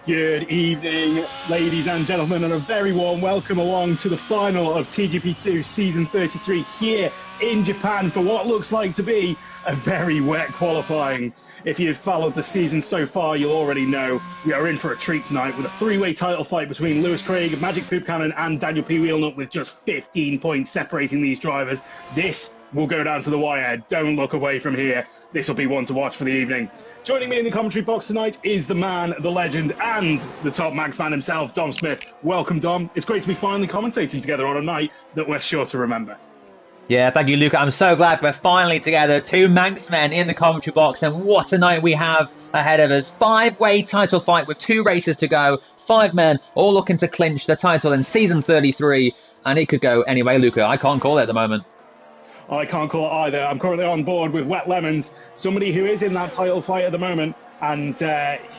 Good evening, ladies and gentlemen, and a very warm welcome along to the final of TGP2 Season 33 here in Japan for what looks like to be a very wet qualifying. If you've followed the season so far, you'll already know we are in for a treat tonight with a three-way title fight between Lewis Craig, Magic Poop Cannon, and Daniel P. Wheelnut with just 15 points separating these drivers. This will go down to the wire. Don't look away from here. This will be one to watch for the evening. Joining me in the commentary box tonight is the man, the legend, and the top Manx man himself, Dom Smith. Welcome, Dom. It's great to be finally commentating together on a night that we're sure to remember. Yeah, thank you, Luca. I'm so glad we're finally together. Two Manx men in the commentary box, and what a night we have ahead of us. Five-way title fight with 2 races to go. 5 men all looking to clinch the title in Season 33, and it could go anyway, Luca. I can't call it at the moment. I can't call it either. I'm currently on board with Wet Lemons, somebody who is in that title fight at the moment, and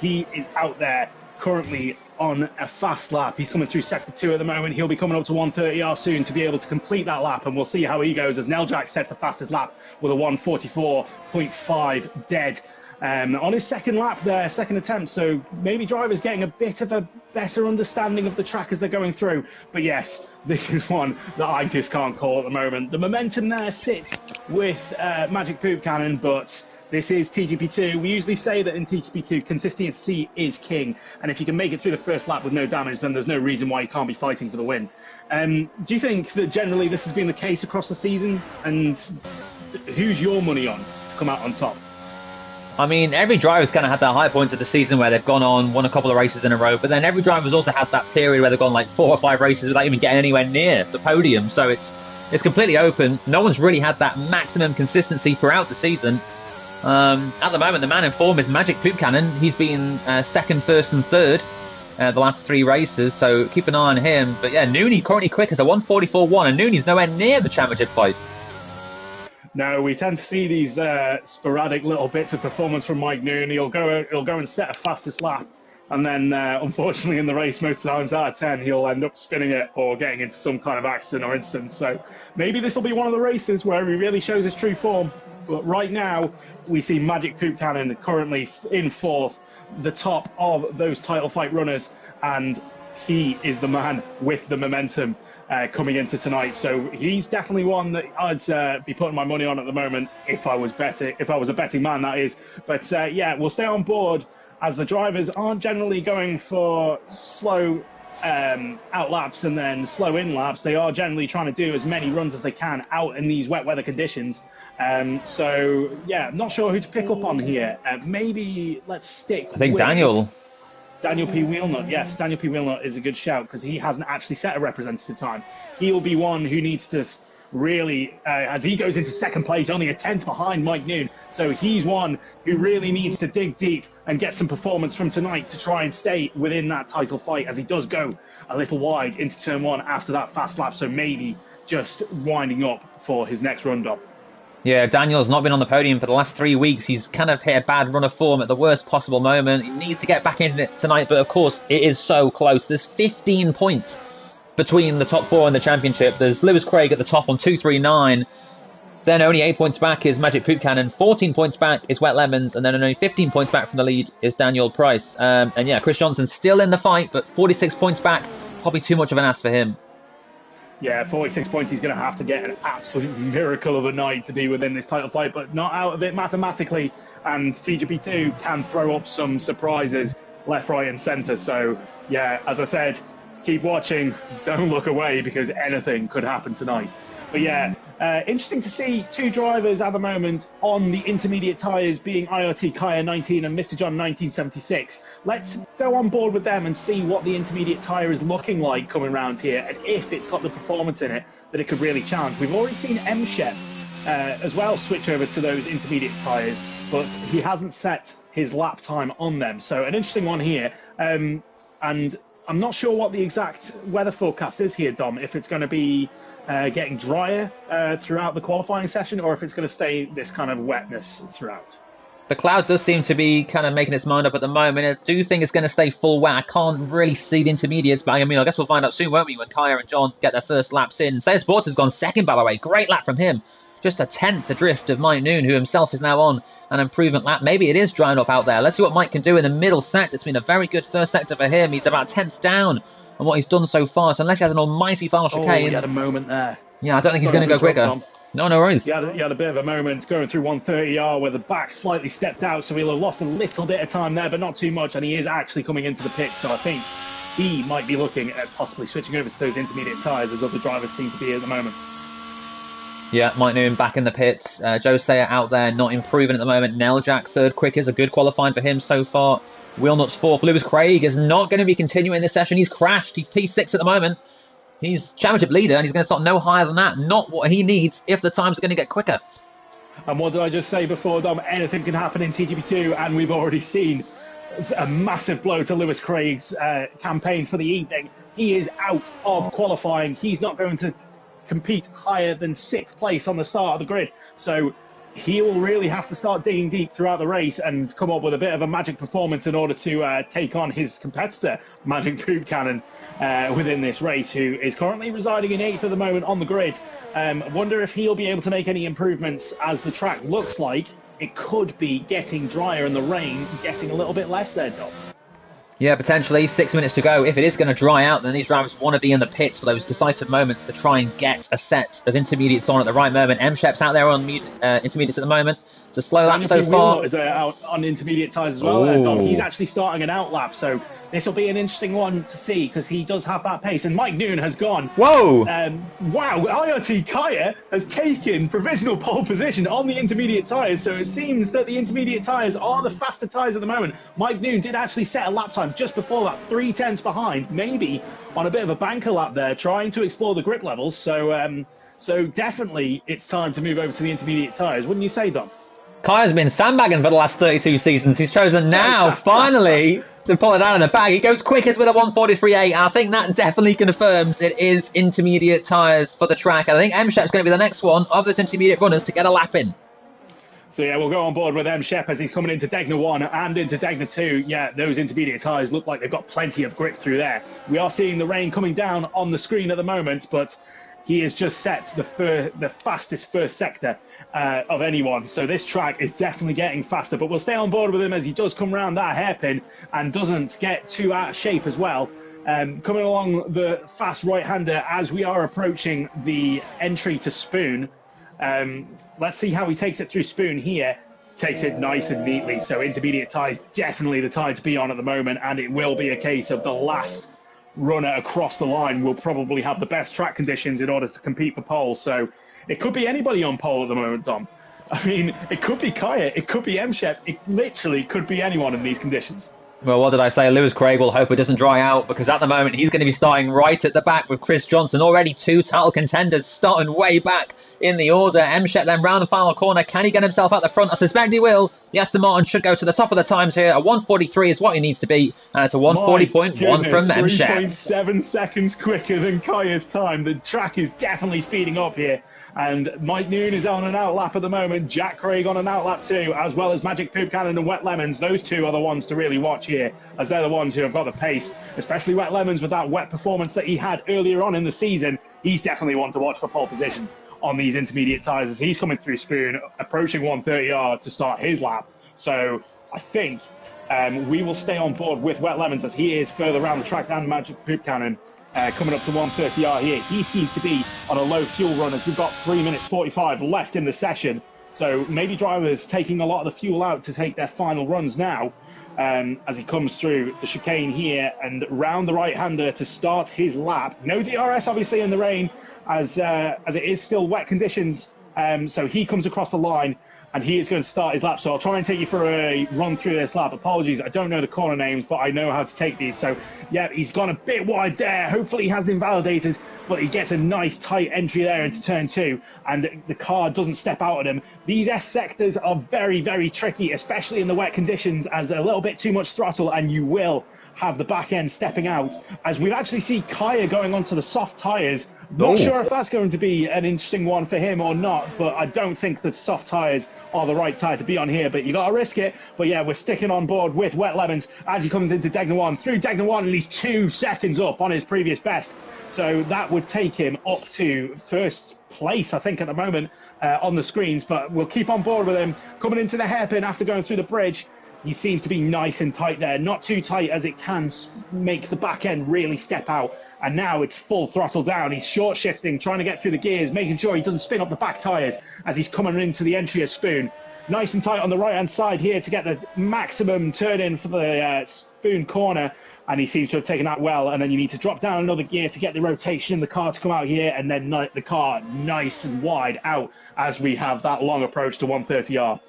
he is out there currently on a fast lap. He's coming through Sector 2 at the moment. He'll be coming up to 130R soon to be able to complete that lap, and we'll see how he goes as Neljak sets the fastest lap with a 144.5 dead. On his second lap there, second attempt, so maybe drivers getting a bit of a better understanding of the track as they're going through. But yes, this is one that I just can't call at the moment. The momentum there sits with Magic Poop Cannon, but this is TGP2. We usually say that in TGP2, consistency is king, and if you can make it through the first lap with no damage, then there's no reason why you can't be fighting for the win. Do you think that generally this has been the case across the season, and who's your money on to come out on top? I mean, every driver's kind of had their high points of the season where they've gone on, won a couple of races in a row, but then every driver's also had that period where they've gone like 4 or 5 races without even getting anywhere near the podium. So it's completely open. No one's really had that maximum consistency throughout the season. At the moment, the man in form is Magic Poop Cannon. He's been second, first, and third the last 3 races, so keep an eye on him. But yeah, Nooney currently quick as a 144.1, and Nooney's nowhere near the championship fight. No, we tend to see these sporadic little bits of performance from Mike Noon. He'll go and set a fastest lap, and then unfortunately in the race, most times out of 10, he'll end up spinning it or getting into some kind of accident or incident. So maybe this will be one of the races where he really shows his true form. But right now, we see Magic Poop Cannon currently in 4th, the top of those title fight runners, and he is the man with the momentum coming into tonight. So he's definitely one that I'd be putting my money on at the moment if I was a betting man, that is. But yeah, we'll stay on board as the drivers aren't generally going for slow out laps and then slow in laps. They are generally trying to do as many runs as they can out in these wet weather conditions. So yeah, not sure who to pick up on here. Maybe let's stick I think with Daniel P. Wheelnut. Yes, Daniel P. Wheelnut is a good shout because he hasn't actually set a representative time. He'll be one who needs to really, as he goes into second place, only a 10th behind Mike Noon. So he's one who really needs to dig deep and get some performance from tonight to try and stay within that title fight, as he does go a little wide into turn 1 after that fast lap. So maybe just winding up for his next run-up. Yeah, Daniel's not been on the podium for the last 3 weeks. He's kind of hit a bad run of form at the worst possible moment. He needs to get back in it tonight, but of course it is so close. There's 15 points between the top 4 in the championship. There's Lewis Craig at the top on 239. Then only 8 points back is Magic Poop Cannon. 14 points back is Wet Lemons. And then only 15 points back from the lead is Daniel Price. And yeah, Chris Johnson's still in the fight, but 46 points back. Probably too much of an ask for him. Yeah, 46 points, he's going to have to get an absolute miracle of a night to be within this title fight, but not out of it mathematically. And TGP2 can throw up some surprises left, right, and centre. So, yeah, as I said, keep watching. Don't look away because anything could happen tonight. But yeah, interesting to see 2 drivers at the moment on the intermediate tyres, being IRT Kaya 19 and Mr. John 1976. Let's go on board with them and see what the intermediate tyre is looking like coming around here, and if it's got the performance in it that it could really challenge. We've already seen M-Shep as well switch over to those intermediate tyres, but he hasn't set his lap time on them. So an interesting one here. And I'm not sure what the exact weather forecast is here, Dom, if it's going to be getting drier throughout the qualifying session, or if it's going to stay this kind of wetness throughout. The cloud does seem to be kind of making its mind up at the moment. I do think it's going to stay full wet. I can't really see the intermediates, but I mean, I guess we'll find out soon, won't we, when Kaya and John get their first laps in. Say Sports has gone second, by the way. Great lap from him. just a tenth adrift of Mike Noon, who himself is now on an improvement lap. Maybe it is drying up out there. Let's see what Mike can do in the middle sector. It's been a very good first sector for him. He's about 10th down on what he's done so far. So unless he has an almighty final chicane... he had a moment there. Yeah, I don't think he's going to go quicker. No worries. He had a bit of a moment going through 130R where the back slightly stepped out, so he'll have lost a little bit of time there, but not too much, and he is actually coming into the pits, so I think he might be looking at possibly switching over to those intermediate tyres, as other drivers seem to be at the moment. Yeah, Mike Noon back in the pits. Joe Sayer out there not improving at the moment. Neljak third quickest, a good qualifying for him so far. Wheelnuts fourth. Lewis Craig is not going to be continuing this session. He's crashed. He's P6 at the moment. He's championship leader, and he's going to start no higher than that. Not what he needs if the times are going to get quicker. And what did I just say before, Dom? Anything can happen in TGP2, and we've already seen a massive blow to Lewis Craig's campaign for the evening. He is out of qualifying. He's not going to compete higher than 6th place on the start of the grid. So he will really have to start digging deep throughout the race and come up with a bit of a magic performance in order to take on his competitor, Magic Poop Cannon, within this race, who is currently residing in 8th at the moment on the grid. Wonder if he'll be able to make any improvements, as the track looks like it could be getting drier and the rain getting a little bit less there, Dom. Yeah, potentially. 6 minutes to go. If it is going to dry out, then these drivers want to be in the pits for those decisive moments to try and get a set of intermediates on at the right moment. M-Shep's out there on intermediates at the moment. It's a slow lap so far. Is out on intermediate tyres as well. Dom. He's actually starting an out lap, so this will be an interesting one to see, because he does have that pace. And Mike Noon has gone. Whoa! Wow, IRT Kaya has taken provisional pole position on the intermediate tyres, so it seems that the intermediate tyres are the faster tyres at the moment. Mike Noon did actually set a lap time just before that, 3/10 behind, maybe on a bit of a banker lap there, trying to explore the grip levels. So definitely it's time to move over to the intermediate tyres, wouldn't you say, Dom? Kaya's been sandbagging for the last 32 seasons. He's chosen now, finally, to pull it out of the bag. He goes quickest with a 1:43.8. I think that definitely confirms it is intermediate tyres for the track. I think M-Shep's going to be the next one of those intermediate runners to get a lap in. So yeah, we'll go on board with M-Shep as he's coming into Degna 1 and into Degna 2. Yeah, those intermediate tyres look like they've got plenty of grip through there. We are seeing the rain coming down on the screen at the moment, but he has just set the fastest first sector of anyone. So this track is definitely getting faster, but we'll stay on board with him as he does come around that hairpin and doesn't get too out of shape as well. Coming along the fast right-hander as we are approaching the entry to Spoon. Let's see how he takes it through Spoon here. Takes it nice and neatly. So intermediate tyres, definitely the tyre to be on at the moment, and it will be a case of the last runner across the line will probably have the best track conditions in order to compete for pole. So it could be anybody on pole at the moment, Dom. I mean, it could be Kaya, it could be M-Shep, it literally could be anyone in these conditions. Well, what did I say? Lewis Craig will hope it doesn't dry out, because at the moment he's going to be starting right at the back with Chris Johnson. Already 2 title contenders starting way back in the order. M-Shep then round the final corner. Can he get himself out the front? I suspect he will. The Aston Martin should go to the top of the times here. A 1:43 is what he needs to be, and it's a 1:40.1 from M-Shep. 3.7 seconds quicker than Kaya's time. The track is definitely speeding up here. And Mike Noon is on an out lap at the moment. Jack Craig on an out lap too, as well as Magic Poop Cannon and Wet Lemons. Those two are the ones to really watch here, as they're the ones who have got the pace, especially Wet Lemons with that wet performance that he had earlier on in the season. He's definitely one to watch for pole position on these intermediate tyres as he's coming through Spoon, approaching 130R to start his lap. So I think we will stay on board with Wet Lemons as he is further around the track than Magic Poop Cannon. Coming up to 130R here. He seems to be on a low fuel run as we've got 3 minutes 45 left in the session. So maybe drivers taking a lot of the fuel out to take their final runs now as he comes through the chicane here and round the right-hander to start his lap. No DRS obviously in the rain as it is still wet conditions. So he comes across the line and he is going to start his lap. So I'll try and take you for a run through this lap. Apologies, I don't know the corner names, but I know how to take these. So yeah, he's gone a bit wide there. Hopefully he hasn't invalidated, but he gets a nice tight entry there into turn 2, and the car doesn't step out at him. These S sectors are very, very tricky, especially in the wet conditions, as a little bit too much throttle and you will have the back end stepping out, as we actually see Kaya going onto the soft tyres. Not Oh. sure if that's going to be an interesting one for him or not, but I don't think that soft tyres are the right tyre to be on here, but you got to risk it. But yeah, we're sticking on board with Wet Lemons as he comes into Degna 1. Through Degna 1, and he's 2 seconds up on his previous best. So that would take him up to first place, I think, at the moment on the screens. But we'll keep on board with him. Coming into the hairpin after going through the bridge, he seems to be nice and tight there. Not too tight as it can make the back end really step out. And now it's full throttle down. He's short shifting, trying to get through the gears, making sure he doesn't spin up the back tyres as he's coming into the entry of Spoon. Nice and tight on the right-hand side here to get the maximum turn in for the Spoon corner. And he seems to have taken that well. And then you need to drop down another gear to get the rotation in the car to come out here. And then the car nice and wide out as we have that long approach to 130R.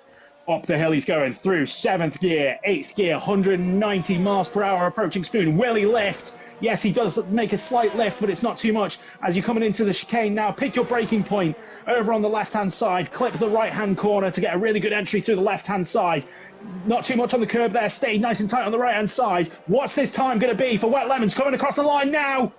Up the hill he's going through 7th gear, 8th gear, 190 miles per hour approaching Spoon. Will he lift? Yes, he does make a slight lift, but it's not too much. As you're coming into the chicane now, pick your braking point over on the left-hand side. Clip the right-hand corner to get a really good entry through the left-hand side. Not too much on the curb there. Stay nice and tight on the right-hand side. What's this time going to be for Wet Lemons coming across the line now?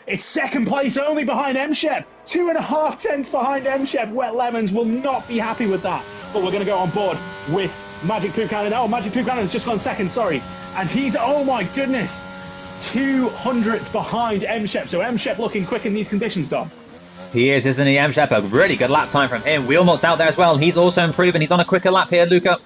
It's second place only behind M-Shep. 2.5 tenths behind M-Shep. Wet Lemons will not be happy with that. But we're going to go on board with Magic Poop Cannon. Oh, Magic Poop Cannon has just gone second, sorry. And he's, oh my goodness, 200ths behind M-Shep. So M-Shep looking quick in these conditions, Dom. He is, isn't he, M-Shep? A really good lap time from him. Wheelnut's out there as well, and he's also improving. He's on a quicker lap here, Luca.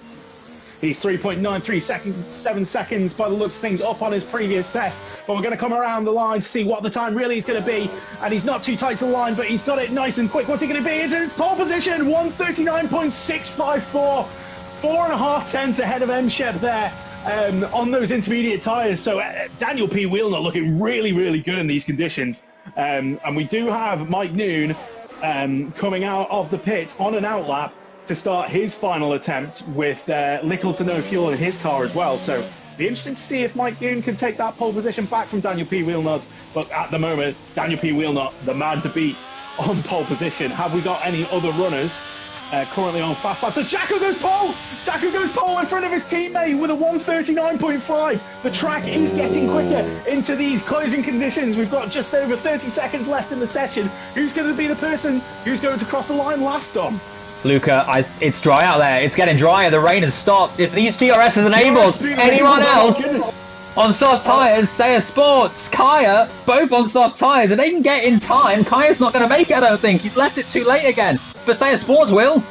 He's 3.93 seconds, 7 seconds by the looks of things up on his previous best. But we're going to come around the line to see what the time really is going to be. And he's not too tight to the line, but he's got it nice and quick. What's it going to be? It's in pole position, 139.654. 4.5 tenths ahead of M-Shep there on those intermediate tyres. So Daniel P. Wheelnut looking really, really good in these conditions. And we do have Mike Noon coming out of the pit on an outlap to start his final attempt with little to no fuel in his car as well. So be interesting to see if Mike Noon can take that pole position back from Daniel P. Wheelnut. But at the moment, Daniel P. Wheelnut, the man to beat on pole position. Have we got any other runners currently on fast laps? As Jacko goes pole! Jacko goes pole in front of his teammate with a 139.5. The track is getting quicker into these closing conditions. We've got just over 30 seconds left in the session. Who's going to be the person who's going to cross the line last, Dom? Luca, it's dry out there. It's getting drier. The rain has stopped. If these DRS is enabled, anyone else on soft tyres, Seiya Sports, Kaya, both on soft tyres, and they can get in time. Kaya's not going to make it, I don't think. He's left it too late again. But Seiya Sports will.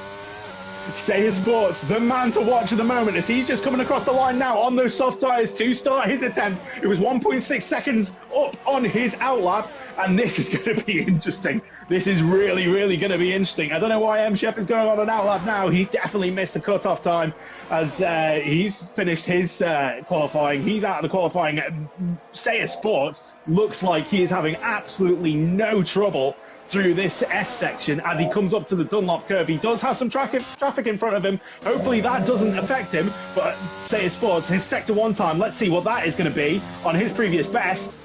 Seiya Sports, the man to watch at the moment, as he's just coming across the line now on those soft tyres to start his attempt. It was 1.6 seconds up on his outlap, and this is going to be interesting. This is really, really going to be interesting. I don't know why M-Shep is going on an outlap now. He's definitely missed the cut-off time as he's finished his qualifying. He's out of the qualifying. Seiya Sports looks like he is having absolutely no trouble through this S section as he comes up to the Dunlop curve. He does have some traffic in front of him. Hopefully that doesn't affect him. But Seiya Sports, his Sector 1 time, let's see what that is going to be on his previous best.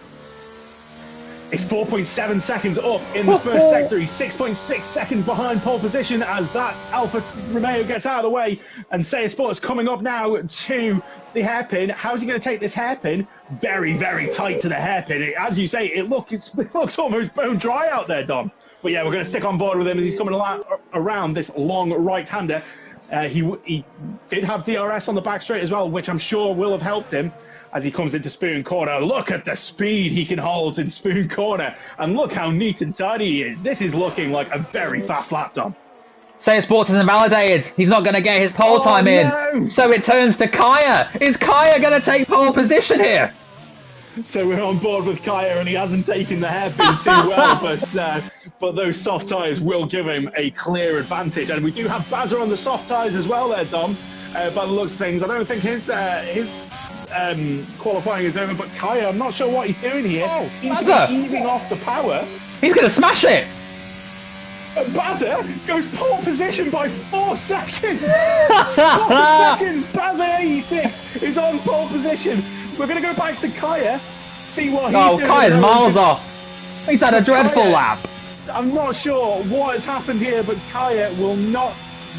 It's 4.7 seconds up in the first sector. He's 6.6 seconds behind pole position as that Alfa Romeo gets out of the way. And Seiya Sports coming up now to the hairpin. How's he going to take this hairpin? Very, very tight to the hairpin. As you say, it looks almost bone dry out there, Dom. But yeah, we're going to stick on board with him as he's coming around this long right-hander. He did have DRS on the back straight as well, which I'm sure will have helped him as he comes into Spoon Corner. Look at the speed he can hold in Spoon Corner. And look how neat and tidy he is. This is looking like a very fast lap, Dom. Seiya Sports is invalidated. He's not going to get his pole time in. So it turns to Kaya. Is Kaya going to take pole position here? So we're on board with Kaya, and he hasn't taken the hairpin too well, but those soft tyres will give him a clear advantage. And we do have Bazza on the soft tyres as well there, Dom, by the looks of things. I don't think his qualifying is over, but Kaya, I'm not sure what he's doing here. Seems to be easing off the power. He's going to smash it. Bazza goes pole position by 4 seconds. 4 seconds. Bazza 86 is on pole position. We're going to go back to Kaya, see what he's doing. Kaya's miles off. He's had a dreadful lap. I'm not sure what has happened here, but Kaya will not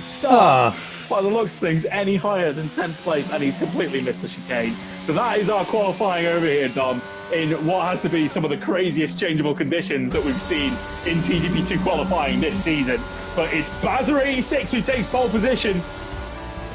start by the looks of things, any higher than 10th place, and he's completely missed the chicane. So that is our qualifying over here, Dom, in what has to be some of the craziest changeable conditions that we've seen in TGP2 qualifying this season. But it's Bazza86 who takes pole position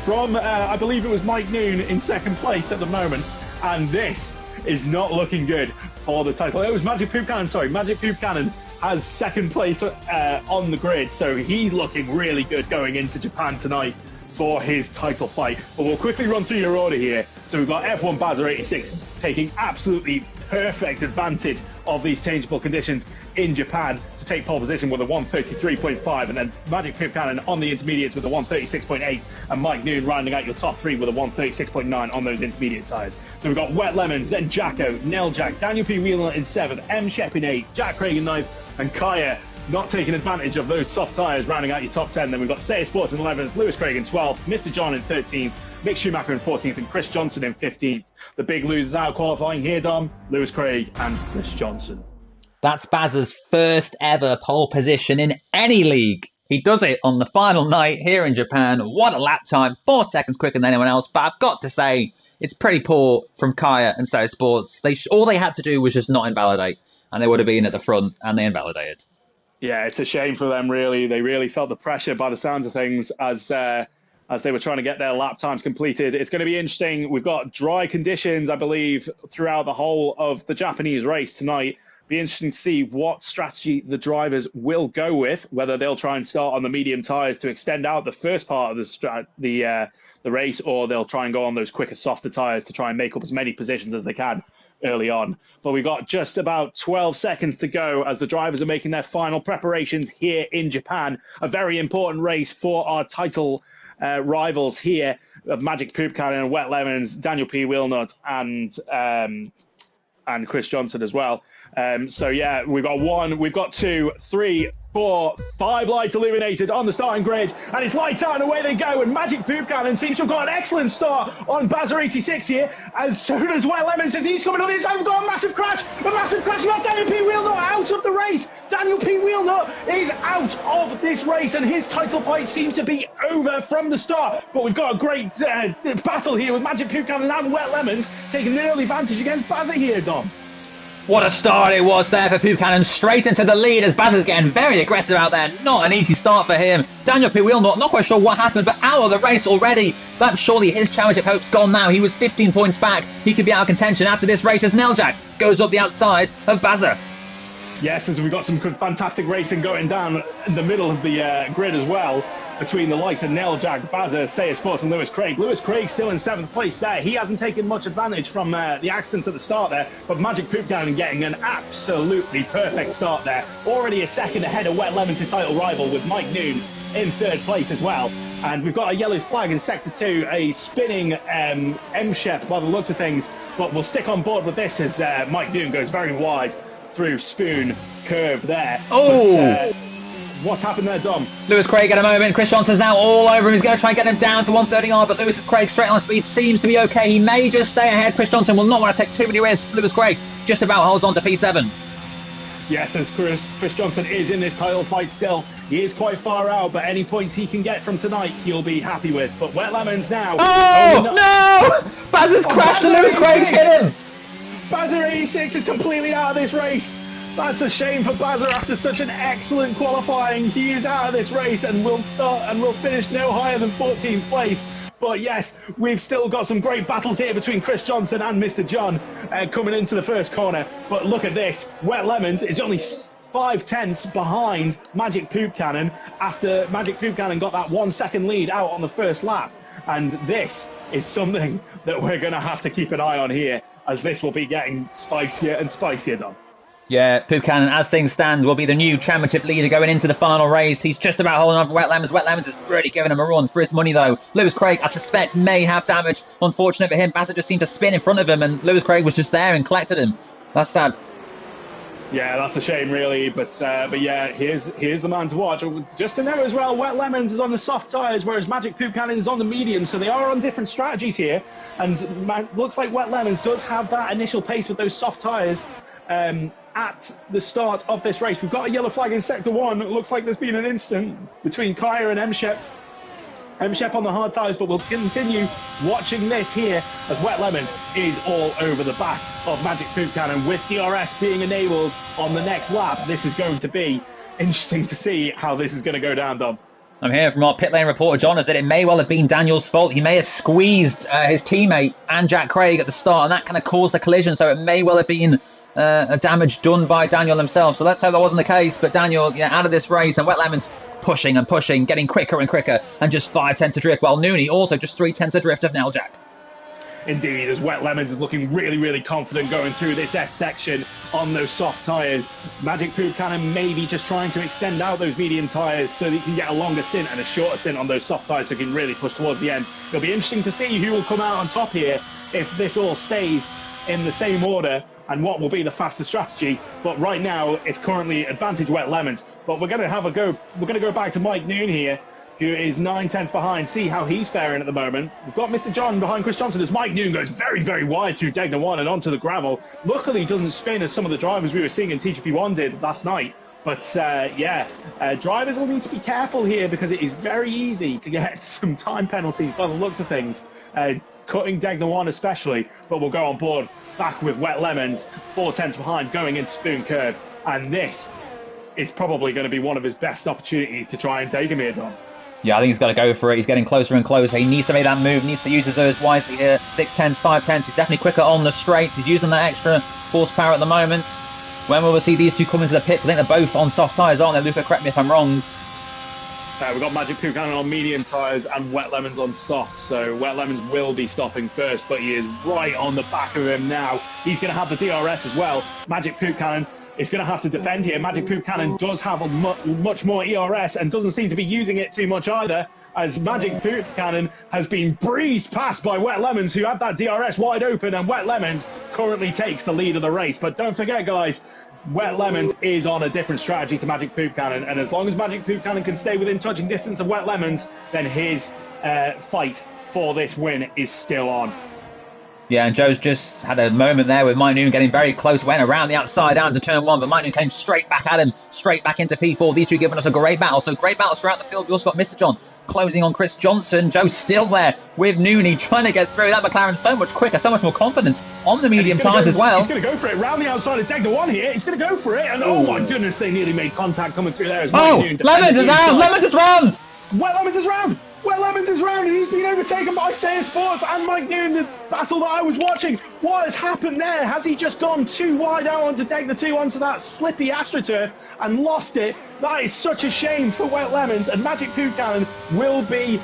from, I believe it was Mike Noon in second place at the moment. And this is not looking good for the title. It was Magic Poop Cannon, sorry. Magic Poop Cannon has second place on the grid, so he's looking really good going into Japan tonight for his title fight. But we'll quickly run through your order here. So we've got F1 Bazza86 taking absolutely perfect advantage of these changeable conditions in Japan to take pole position with a 133.5, and then Magic Poop Cannon on the intermediates with a 136.8, and Mike Noon rounding out your top three with a 136.9 on those intermediate tyres. So we've got Wet Lemons, then Jacko, Neljak, Daniel P. Wheeler in 7th, M. Shep in 8th, Jack Craig in 9th, and Kaya not taking advantage of those soft tyres, rounding out your top 10. Then we've got Say Sports in 11th, Lewis Craig in 12th, Mr. John in 13th, Mick Schumacher in 14th, and Chris Johnson in 15th. The big losers out qualifying here, Dom, Lewis Craig and Chris Johnson. That's Bazza's first ever pole position in any league. He does it on the final night here in Japan. What a lap time, 4 seconds quicker than anyone else. But I've got to say, it's pretty poor from Kaya and Say Sports. All they had to do was just not invalidate, and they would have been at the front, and they invalidated. Yeah, it's a shame for them, really. They really felt the pressure by the sounds of things as they were trying to get their lap times completed. It's going to be interesting. We've got dry conditions, I believe, throughout the whole of the Japanese race tonight. Be interesting to see what strategy the drivers will go with, whether they'll try and start on the medium tyres to extend out the first part of the race, or they'll try and go on those quicker, softer tyres to try and make up as many positions as they can early on. But we've got just about 12 seconds to go as the drivers are making their final preparations here in Japan. A very important race for our title rivals here of Magic Poop Cannon and Wet Lemons, Daniel P. Wheelnut and Chris Johnson as well. So yeah, we've got 2, 3, 4, 5 lights illuminated on the starting grid, and it's lights out and away they go. And Magic Poop Cannon seems to have got an excellent start on Bazza86 here, as soon as Wet Lemons as he's coming on the inside. We've got a massive crash, not Daniel P. Wheelnut out of the race. Daniel P. Wheelnut is out of this race, and his title fight seems to be over from the start. But we've got a great battle here with Magic Poop Cannon and Wet Lemons taking an early advantage against Bazza here, Dom. What a start it was there for Poop Cannon, straight into the lead as Bazza's getting very aggressive out there. Not an easy start for him. Daniel P. Wheelnut, not quite sure what happened, but out of the race already. That's surely his championship hopes gone now. He was 15 points back. He could be out of contention after this race as Neljak goes up the outside of Bazza. Yes, as we've got some fantastic racing going down in the middle of the grid as well, between the likes of Neljak, Bazza, Say Sports and Lewis Craig. Lewis Craig still in 7th place there. He hasn't taken much advantage from the accidents at the start there, but Magic Poop Cannon getting an absolutely perfect start there. Already a second ahead of Wet Lemons, his title rival, with Mike Noon in 3rd place as well. And we've got a yellow flag in Sector 2, a spinning M-Shep by the looks of things, but we'll stick on board with this as Mike Noon goes very wide through Spoon curve there. Oh! But, what's happened there, Dom? Lewis Craig at a moment. Chris Johnson's now all over him. He's going to try and get him down to 130R, but Lewis Craig straight on speed seems to be okay. He may just stay ahead. Chris Johnson will not want to take too many risks. Lewis Craig just about holds on to P7. Yes, as Chris Johnson is in this title fight still. He is quite far out, but any points he can get from tonight, he'll be happy with. But Wet Lemons now. Oh, no! Bazza's crashed and Lewis Craig's hit him. Bazza86 is completely out of this race. That's a shame for Bazza after such an excellent qualifying. He is out of this race and will finish no higher than 14th place. But yes, we've still got some great battles here between Chris Johnson and Mr. John coming into the first corner. But look at this. Wet Lemons is only 5/10 behind Magic Poop Cannon after Magic Poop Cannon got that 1 second lead out on the first lap. And this is something that we're going to have to keep an eye on here, as this will be getting spicier and spicier, Dom. Yeah, Poop Cannon, as things stand, will be the new championship leader going into the final race. He's just about holding on for Wet Lemons. Wet Lemons is really giving him a run for his money, though. Lewis Craig, I suspect, may have damage. Unfortunate for him, Bazza just seemed to spin in front of him, and Lewis Craig was just there and collected him. That's sad. Yeah, that's a shame, really. But yeah, here's the man to watch. Just to know as well, Wet Lemons is on the soft tyres, whereas Magic Poop Cannon is on the medium, so they are on different strategies here. And looks like Wet Lemons does have that initial pace with those soft tyres at the start of this race. We've got a yellow flag in Sector 1. It looks like there's been an incident between Kaya and M-Shep. Shep on the hard tyres, but we'll continue watching this here as Wet Lemons is all over the back of Magic Poop Cannon with DRS being enabled on the next lap. This is going to be interesting to see how this is going to go down, Dom. I'm hearing from our pit lane reporter, John, is that it may well have been Daniel's fault. He may have squeezed his teammate and Jack Craig at the start, and that kind of caused the collision. So it may well have been a damage done by Daniel himself. So let's hope that wasn't the case. But Daniel, out of this race, and Wet Lemons pushing and pushing, getting quicker and quicker, and just 5/10 adrift. While Nooney also just 3/10 adrift of now, Jack. Indeed, as Wet Lemons is looking really, really confident going through this S section on those soft tyres. Magic Poop Cannon maybe just trying to extend out those medium tyres so that you can get a longer stint and a shorter stint on those soft tyres so you can really push towards the end. It'll be interesting to see who will come out on top here if this all stays in the same order and what will be the fastest strategy. But right now, it's currently advantage Wet Lemons. But we're going to have a go. We're going to go back to Mike Noon here, who is 9/10 behind, see how he's faring at the moment. We've got Mr. John behind Chris Johnson as Mike Noon goes very, very wide through Degner 1 and onto the gravel. Luckily, he doesn't spin as some of the drivers we were seeing in TGP1 did last night. But drivers will need to be careful here because it is very easy to get some time penalties by the looks of things. Cutting Degner 1 especially, but we'll go on board back with Wet Lemons, 4/10 behind going into Spoon Curve. And this is probably going to be one of his best opportunities to try and take him here, Don. Yeah, I think he's got to go for it. He's getting closer and closer. He needs to make that move, needs to use his errs wisely here. 6/10s, 5/10s. He's definitely quicker on the straights. He's using that extra horsepower at the moment. When will we see these two come into the pits? I think they're both on soft tyres, aren't they, Luca? Correct me if I'm wrong. We've got Magic Poop Cannon on medium tyres and Wet Lemons on soft. So Wet Lemons will be stopping first, but he is right on the back of him now. He's going to have the DRS as well. Magic Poop Cannon is going to have to defend here. Magic Poop Cannon does have a much more ERS and doesn't seem to be using it too much either, as Magic Poop Cannon has been breezed past by Wet Lemons, who had that DRS wide open, and Wet Lemons currently takes the lead of the race. But don't forget, guys, Wet Lemons is on a different strategy to Magic Poop Cannon, and as long as Magic Poop Cannon can stay within touching distance of Wet Lemons, then his fight for this win is still on. Yeah, and Joe's just had a moment there with Mike Noon getting very close, went around the outside down to turn 1, but Mike Noon came straight back at him, straight back into P4. These two giving us a great battle, so great battles throughout the field. We also got Mr. John closing on Chris Johnson. Joe's still there with Nooney trying to get through. That McLaren so much quicker, so much more confidence on the medium tyres as well. He's going to go for it, round the outside of Degner 1 here. He's going to go for it, and oh my goodness, they nearly made contact coming through there. As Mike Noon Lemons is out! Lemons is round! Wet Lemons is round! Wet Lemons is round, and he's been overtaken by Sayers Sports and Mike Noon, the battle that I was watching. What has happened there? Has he just gone too wide out onto Degner 2, onto that slippy AstroTurf, and lost it? That is such a shame for Wet Lemons, and Magic Poop Cannon will be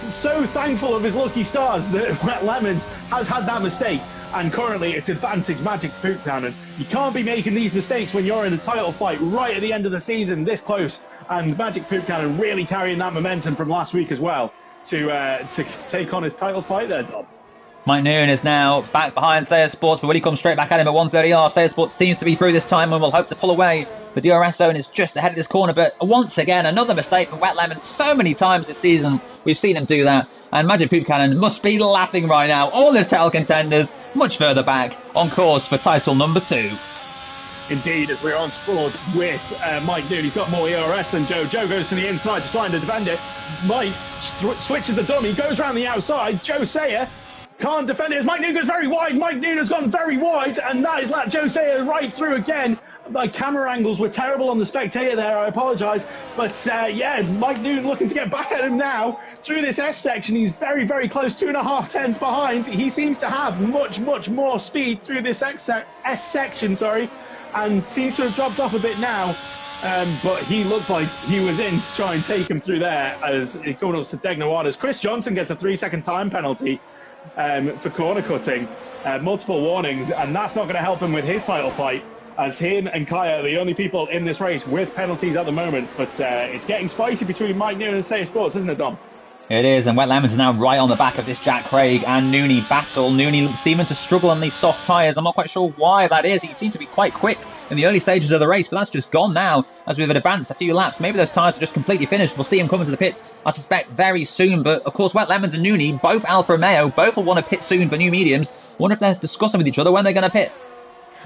so thankful of his lucky stars that Wet Lemons has had that mistake. And currently it's advantage Magic Poop Cannon. You can't be making these mistakes when you're in a title fight right at the end of the season this close. And Magic Poop Cannon really carrying that momentum from last week as well to take on his title fight there, Dom. Mike Noon is now back behind Sayers Sports, but when he comes straight back at him at 130R, Sayers Sports seems to be through this time and will hope to pull away. The DRS zone is just ahead of this corner, but once again, another mistake for Wet Lemons. So many times this season we've seen him do that. And Magic Poop Cannon must be laughing right now. All his title contenders much further back on course for title number 2. Indeed, as we're on board with Mike Noon, he's got more ERS than Joe. Joe goes to the inside to try and defend it. Mike switches the dummy, goes around the outside. Joe Sayer can't defend it as Mike Noon goes very wide. Mike Noon has gone very wide, and that has let Joe Sayer right through again. My camera angles were terrible on the spectator there, I apologise. But Mike Noon looking to get back at him now through this S section. He's very, very close, 2.5 tenths behind. He seems to have much, much more speed through this S section, and seems to have dropped off a bit now. But he looked like he was in to try and take him through there as he comes up to Degner 1. As Chris Johnson gets a 3-second time penalty for corner cutting, multiple warnings, and that's not going to help him with his title fight, as him and Kaya are the only people in this race with penalties at the moment. But it's getting spicy between Mike Noon and Sayers Sports, isn't it, Dom? It is, and Wet Lemons is now right on the back of this Jack Craig and Nooney battle. Nooney seeming to struggle on these soft tyres. I'm not quite sure why that is. He seemed to be quite quick in the early stages of the race, but that's just gone now as we've advanced a few laps. Maybe those tyres are just completely finished. We'll see him coming to the pits, I suspect, very soon. But, of course, Wet Lemons and Nooney, both Alfa Romeo, both will want to pit soon for new mediums. I wonder if they're discussing with each other when they're going to pit.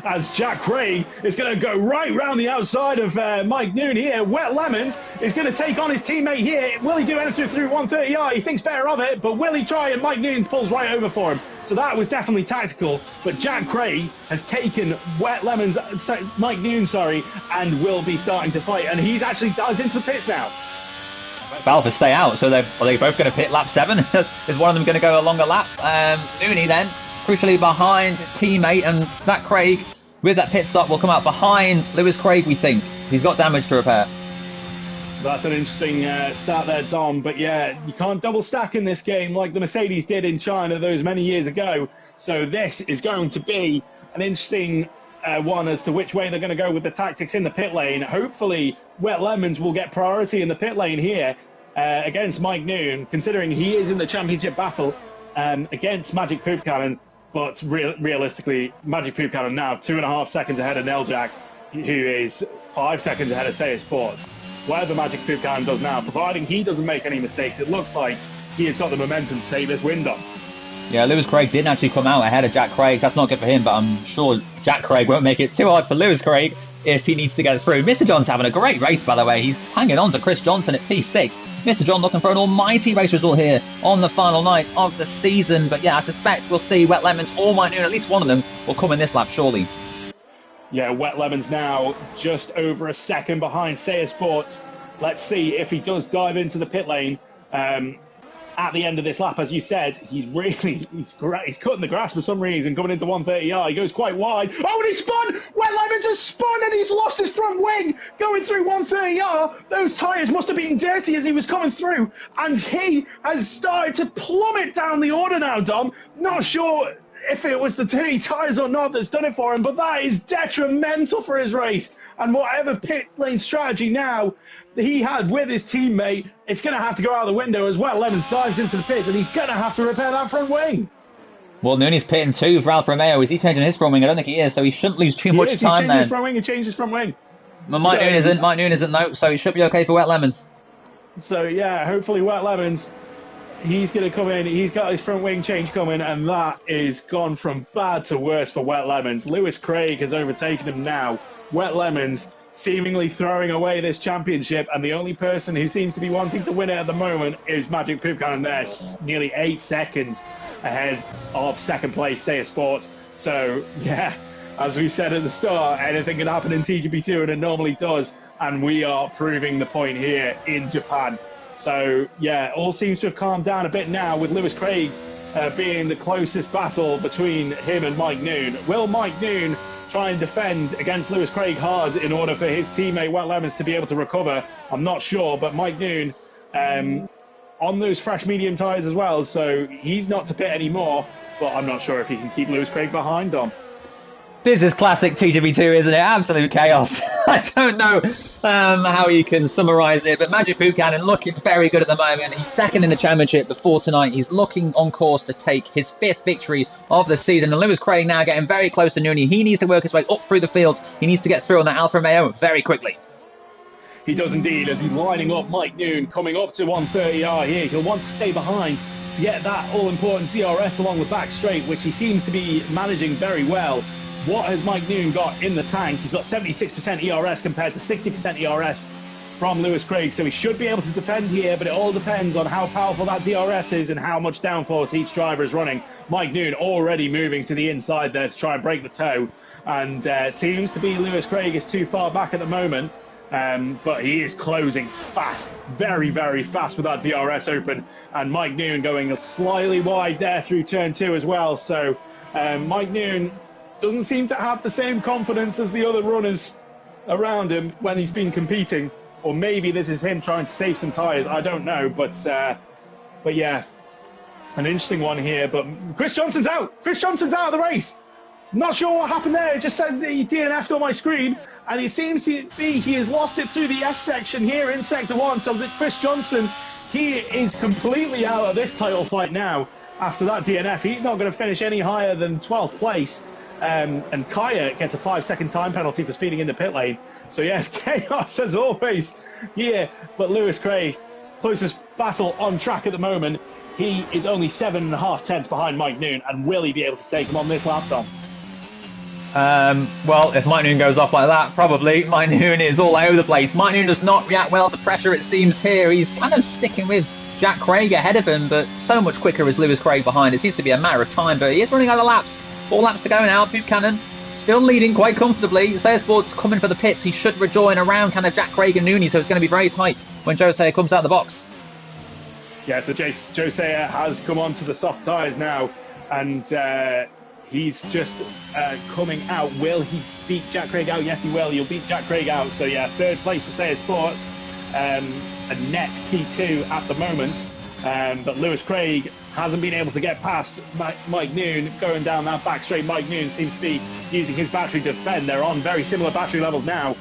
as Jack Craig is going to go right round the outside of Mike Noon here. Wet Lemons is going to take on his teammate here. Will he do anything through 130i? He thinks better of it, but will he try? And Mike Noon pulls right over for him. So that was definitely tactical, but Jack Craig has taken Mike Noon, and will be starting to fight, and he's actually dived into the pits now. Balfour stay out, so they're both going to pit lap 7. Is one of them going to go a longer lap? Nooney then, crucially behind his teammate, and Jack Craig, with that pit stop, will come out behind Lewis Craig, we think. He's got damage to repair. That's an interesting start there, Dom. But yeah, you can't double stack in this game like the Mercedes did in China those many years ago. So this is going to be an interesting one as to which way they're going to go with the tactics in the pit lane. Hopefully, Wet Lemons will get priority in the pit lane here against Mike Noon, considering he is in the championship battle against Magic Poop Cannon. But realistically, Magic Poop Cannon now 2.5 seconds ahead of Neljak, who is 5 seconds ahead of Seiya Sports. Whatever Magic Poop Cannon does now, providing he doesn't make any mistakes, it looks like he has got the momentum to save this win, Dom. Yeah, Lewis Craig didn't actually come out ahead of Jack Craig. That's not good for him, but I'm sure Jack Craig won't make it too hard for Lewis Craig if he needs to get through. Mr. John's having a great race, by the way. He's hanging on to Chris Johnson at P6. Mr. John looking for an almighty race result here on the final night of the season. But yeah, I suspect we'll see Wet Lemons or Mike Noon. At least one of them will come in this lap, surely. Yeah, Wet Lemons now just over a second behind Seiya Sports. Let's see if he does dive into the pit lane at the end of this lap. As you said, he's cutting the grass for some reason, coming into 130i. He goes quite wide. Oh, and he spun! Wet Lemons has spun and he's lost his front wing going through 130r. Those tyres must have been dirty as he was coming through, and he has started to plummet down the order now, Dom. Not sure if it was the dirty tyres or not that's done it for him, but that is detrimental for his race. And whatever pit lane strategy now he had with his teammate, it's going to have to go out the window as well. Lemons dives into the pits, and he's going to have to repair that front wing. Well, Nooney's pitting 2 for Alfa Romeo. Is he changing his front wing? I don't think he is, so he shouldn't lose too much time there. He's changed his front wing and changed his front wing. Mike Noon isn't, though, so it should be okay for Wet Lemons. So, yeah, hopefully Wet Lemons, he's going to come in. He's got his front wing change coming, and that is gone from bad to worse for Wet Lemons. Lewis Craig has overtaken him now. Wet Lemons seemingly throwing away this championship, and the only person who seems to be wanting to win it at the moment is Magic Poop Cannon there, nearly 8 seconds ahead of second place Seiya Sports. So, yeah, as we said at the start, anything can happen in TGP2, and it normally does, and we are proving the point here in Japan. So, yeah, all seems to have calmed down a bit now, with Lewis Craig being the closest battle between him and Mike Noon. Will Mike Noon try and defend against Lewis Craig hard in order for his teammate Wet Lemons to be able to recover? I'm not sure, but Mike Noon on those fresh medium tyres as well, so he's not to pit anymore, but I'm not sure if he can keep Lewis Craig behind, Dom. This is classic TGP2, isn't it? Absolute chaos. I don't know how you can summarise it, but Magic Poop Cannon looking very good at the moment. He's second in the championship before tonight. He's looking on course to take his 5th victory of the season. And Lewis Craig now getting very close to Nooney. He needs to work his way up through the field. He needs to get through on that Alfa Romeo very quickly. He does indeed, as he's lining up Mike Noon, coming up to 130R here. He'll want to stay behind to get that all-important DRS along the back straight, which he seems to be managing very well. What has Mike Noon got in the tank? He's got 76% ERS compared to 60% ERS from Lewis Craig, so he should be able to defend here, but it all depends on how powerful that DRS is and how much downforce each driver is running. Mike Noon already moving to the inside there to try and break the toe, and seems to be Lewis Craig is too far back at the moment, but he is closing fast, very, very fast with that DRS open, and Mike Noon going slightly wide there through turn 2 as well, so Mike Noon doesn't seem to have the same confidence as the other runners around him when he's been competing. Or maybe this is him trying to save some tyres, I don't know. But yeah, an interesting one here. But Chris Johnson's out! Chris Johnson's out of the race! Not sure what happened there. It just says that he DNF'd on my screen. And it seems to be he has lost it through the S section here in Sector 1. So that Chris Johnson, he is completely out of this title fight now after that DNF. He's not going to finish any higher than 12th place. And Kaya gets a 5-second time penalty for speeding in the pit lane. So yes, chaos as always here. But Lewis Craig, closest battle on track at the moment. He is only 7.5 tenths behind Mike Noon. And will he be able to take him on this lap, Dom? Well, if Mike Noon goes off like that, probably. Mike Noon is all over the place. Mike Noon does not react well to pressure, it seems here. He's kind of sticking with Jack Craig ahead of him, but so much quicker is Lewis Craig behind. It seems to be a matter of time, but he is running out of laps. 4 laps to go now. Buchanan still leading quite comfortably. Sayer Sports coming for the pits. He should rejoin around kind of Jack Craig and Nooney, so it's going to be very tight when Joe Sayer comes out of the box. Yeah, so Joe Sayer has come on to the soft tyres now, and he's just coming out. Will he beat Jack Craig out? Yes, he will. He'll beat Jack Craig out. So, yeah, 3rd place for Sayer Sports. A net P2 at the moment. But Lewis Craig hasn't been able to get past Mike Noon going down that back straight. Mike Noon seems to be using his battery to defend. They're on very similar battery levels now.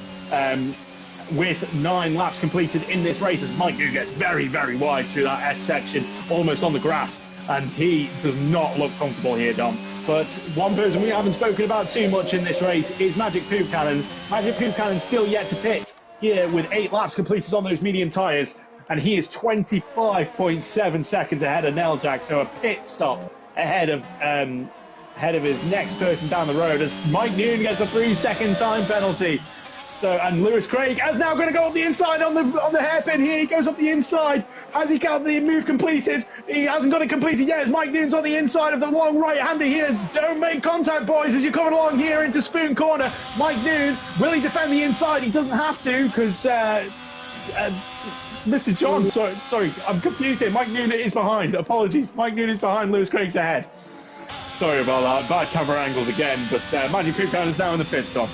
With 9 laps completed in this race, as Mike Noon gets very, very wide through that S section, almost on the grass. And he does not look comfortable here, Dom. But one person we haven't spoken about too much in this race is Magic Poop Cannon. Magic Poop Cannon still yet to pit here with 8 laps completed on those medium tyres. And he is 25.7 seconds ahead of Neljak. So a pit stop ahead of his next person down the road as Mike Noon gets a 3-second time penalty. So, and Lewis Craig is now going to go up the inside on the hairpin here. He goes up the inside. Has he got the move completed? He hasn't got it completed yet as Mike Noon's on the inside of the long right-hander here. Don't make contact, boys, as you're coming along here into Spoon Corner. Mike Noon, will he defend the inside? He doesn't have to because Mr. John, sorry, I'm confused here. Mike Noon is behind. Apologies. Mike Noon is behind. Lewis Craig's ahead. Sorry about that. Bad camera angles again, but Magic Poop Cannon is now in the pit stop.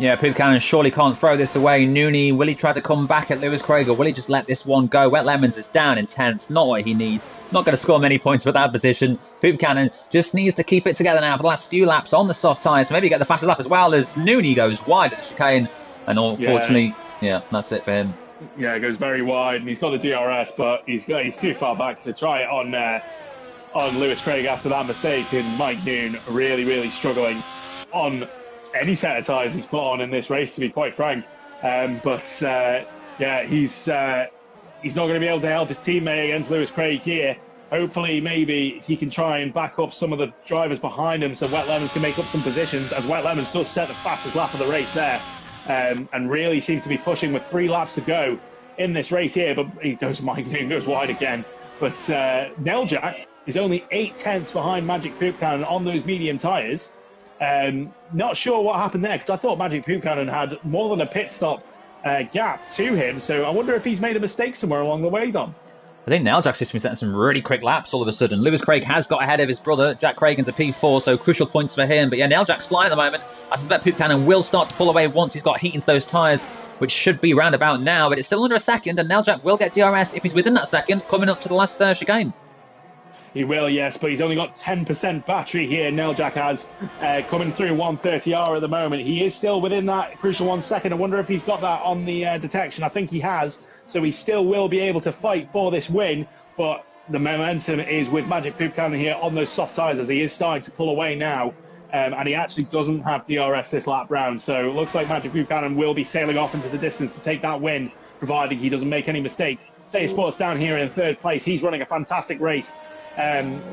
Yeah, Poop Cannon surely can't throw this away. Nooney, will he try to come back at Lewis Craig or will he just let this one go? Wet Lemons is down in 10th, not what he needs. Not going to score many points with that position. Poop Cannon just needs to keep it together now for the last few laps on the soft tyres. Maybe get the fastest lap as well as Nooney goes wide at the chicane. And unfortunately, yeah, that's it for him. Yeah, it goes very wide and he's got the DRS, but he's too far back to try it on Lewis Craig after that mistake. And Mike Noon really, really struggling on any set of tyres he's put on in this race, to be quite frank. Yeah, he's not going to be able to help his teammate against Lewis Craig here. Hopefully, maybe he can try and back up some of the drivers behind him so Wet Lemons can make up some positions, as Wet Lemons does set the fastest lap of the race there, and really seems to be pushing with 3 laps to go in this race here. But he goes wide again. But Neljak is only 8/10 behind Magic Poop Cannon on those medium tyres. Not sure what happened there because I thought Magic Poop Cannon had more than a pit stop gap to him. So I wonder if he's made a mistake somewhere along the way, Dom. I think Neljak's just been setting some really quick laps all of a sudden. Lewis Craig has got ahead of his brother, Jack Craig, into P4, so crucial points for him. But yeah, Neljak's flying at the moment. I suspect Poop Cannon will start to pull away once he's got heat into those tyres, which should be round about now. But it's still under a second, and Neljak will get DRS if he's within that second, coming up to the last chicane. He will, yes, but he's only got 10% battery here. Neljak has coming through 130R at the moment. He is still within that crucial 1 second. I wonder if he's got that on the detection. I think he has, so he still will be able to fight for this win. But the momentum is with Magic Poop Cannon here on those soft tyres as he is starting to pull away now. And he actually doesn't have DRS this lap round. So it looks like Magic Poop Cannon will be sailing off into the distance to take that win, providing he doesn't make any mistakes. Sayer Sports down here in 3rd place. He's running a fantastic race,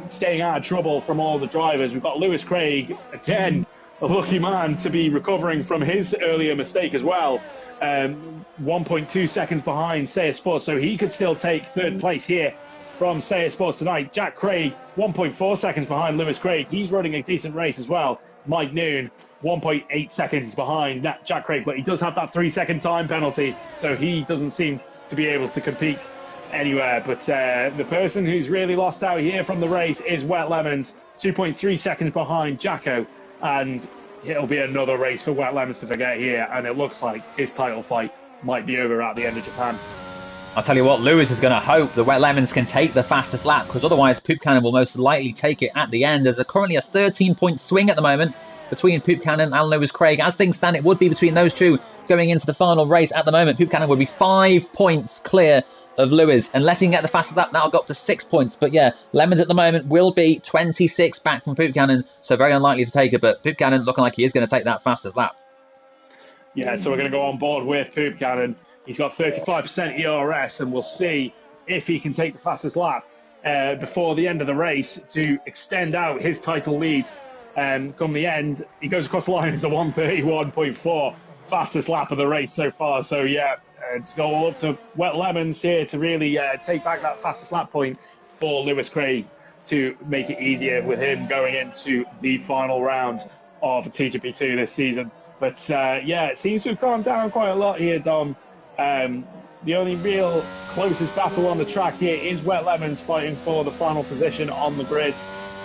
staying out of trouble from all the drivers. We've got Lewis Craig, again, a lucky man to be recovering from his earlier mistake as well. 1.2 seconds behind Sayer Sports, so he could still take 3rd place here from Sayer Sports tonight. Jack Craig, 1.4 seconds behind Lewis Craig. He's running a decent race as well. Mike Noon, 1.8 seconds behind Jack Craig, but he does have that 3-second time penalty, so he doesn't seem to be able to compete anywhere. But the person who's really lost out here from the race is Wet Lemons, 2.3 seconds behind Jacko, and it'll be another race for Wet Lemons to forget here, and it looks like his title fight might be over at the end of Japan. I'll tell you what, Lewis is going to hope the Wet Lemons can take the fastest lap, because otherwise Poop Cannon will most likely take it at the end. There's currently a 13-point swing at the moment between Poop Cannon and Lewis Craig. As things stand, it would be between those two going into the final race at the moment. Poop Cannon would be 5 points clear of Lewis. Unless he can get the fastest lap, that'll go up to 6 points. But yeah, Lemons at the moment will be 26 back from Poop Cannon, so very unlikely to take it. But Poop Cannon looking like he is going to take that fastest lap. Yeah, so we're going to go on board with Poop Cannon. He's got 35% ERS, and we'll see if he can take the fastest lap before the end of the race to extend out his title lead come the end, he goes across the line. It's a 1:31.4, fastest lap of the race so far. So yeah, it's all up to Wet Lemons here to really take back that fastest lap point for Lewis Craig to make it easier with him going into the final round of TGP2 this season. But yeah, it seems to have calmed down quite a lot here, Dom. The only real closest battle on the track here is Wet Lemons fighting for the final position on the grid.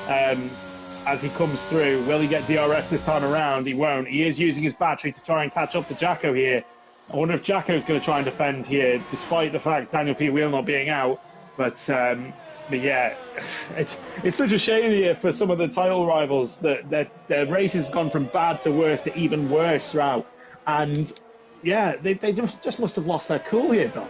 As he comes through, will he get DRS this time around? He won't. He is using his battery to try and catch up to Jacko here. I wonder if Jacko's going to try and defend here, despite the fact Daniel P. Wheel not being out. But yeah, it's such a shame here for some of the title rivals that their race has gone from bad to worse to even worse throughout. And yeah, they just must have lost their cool here, Don.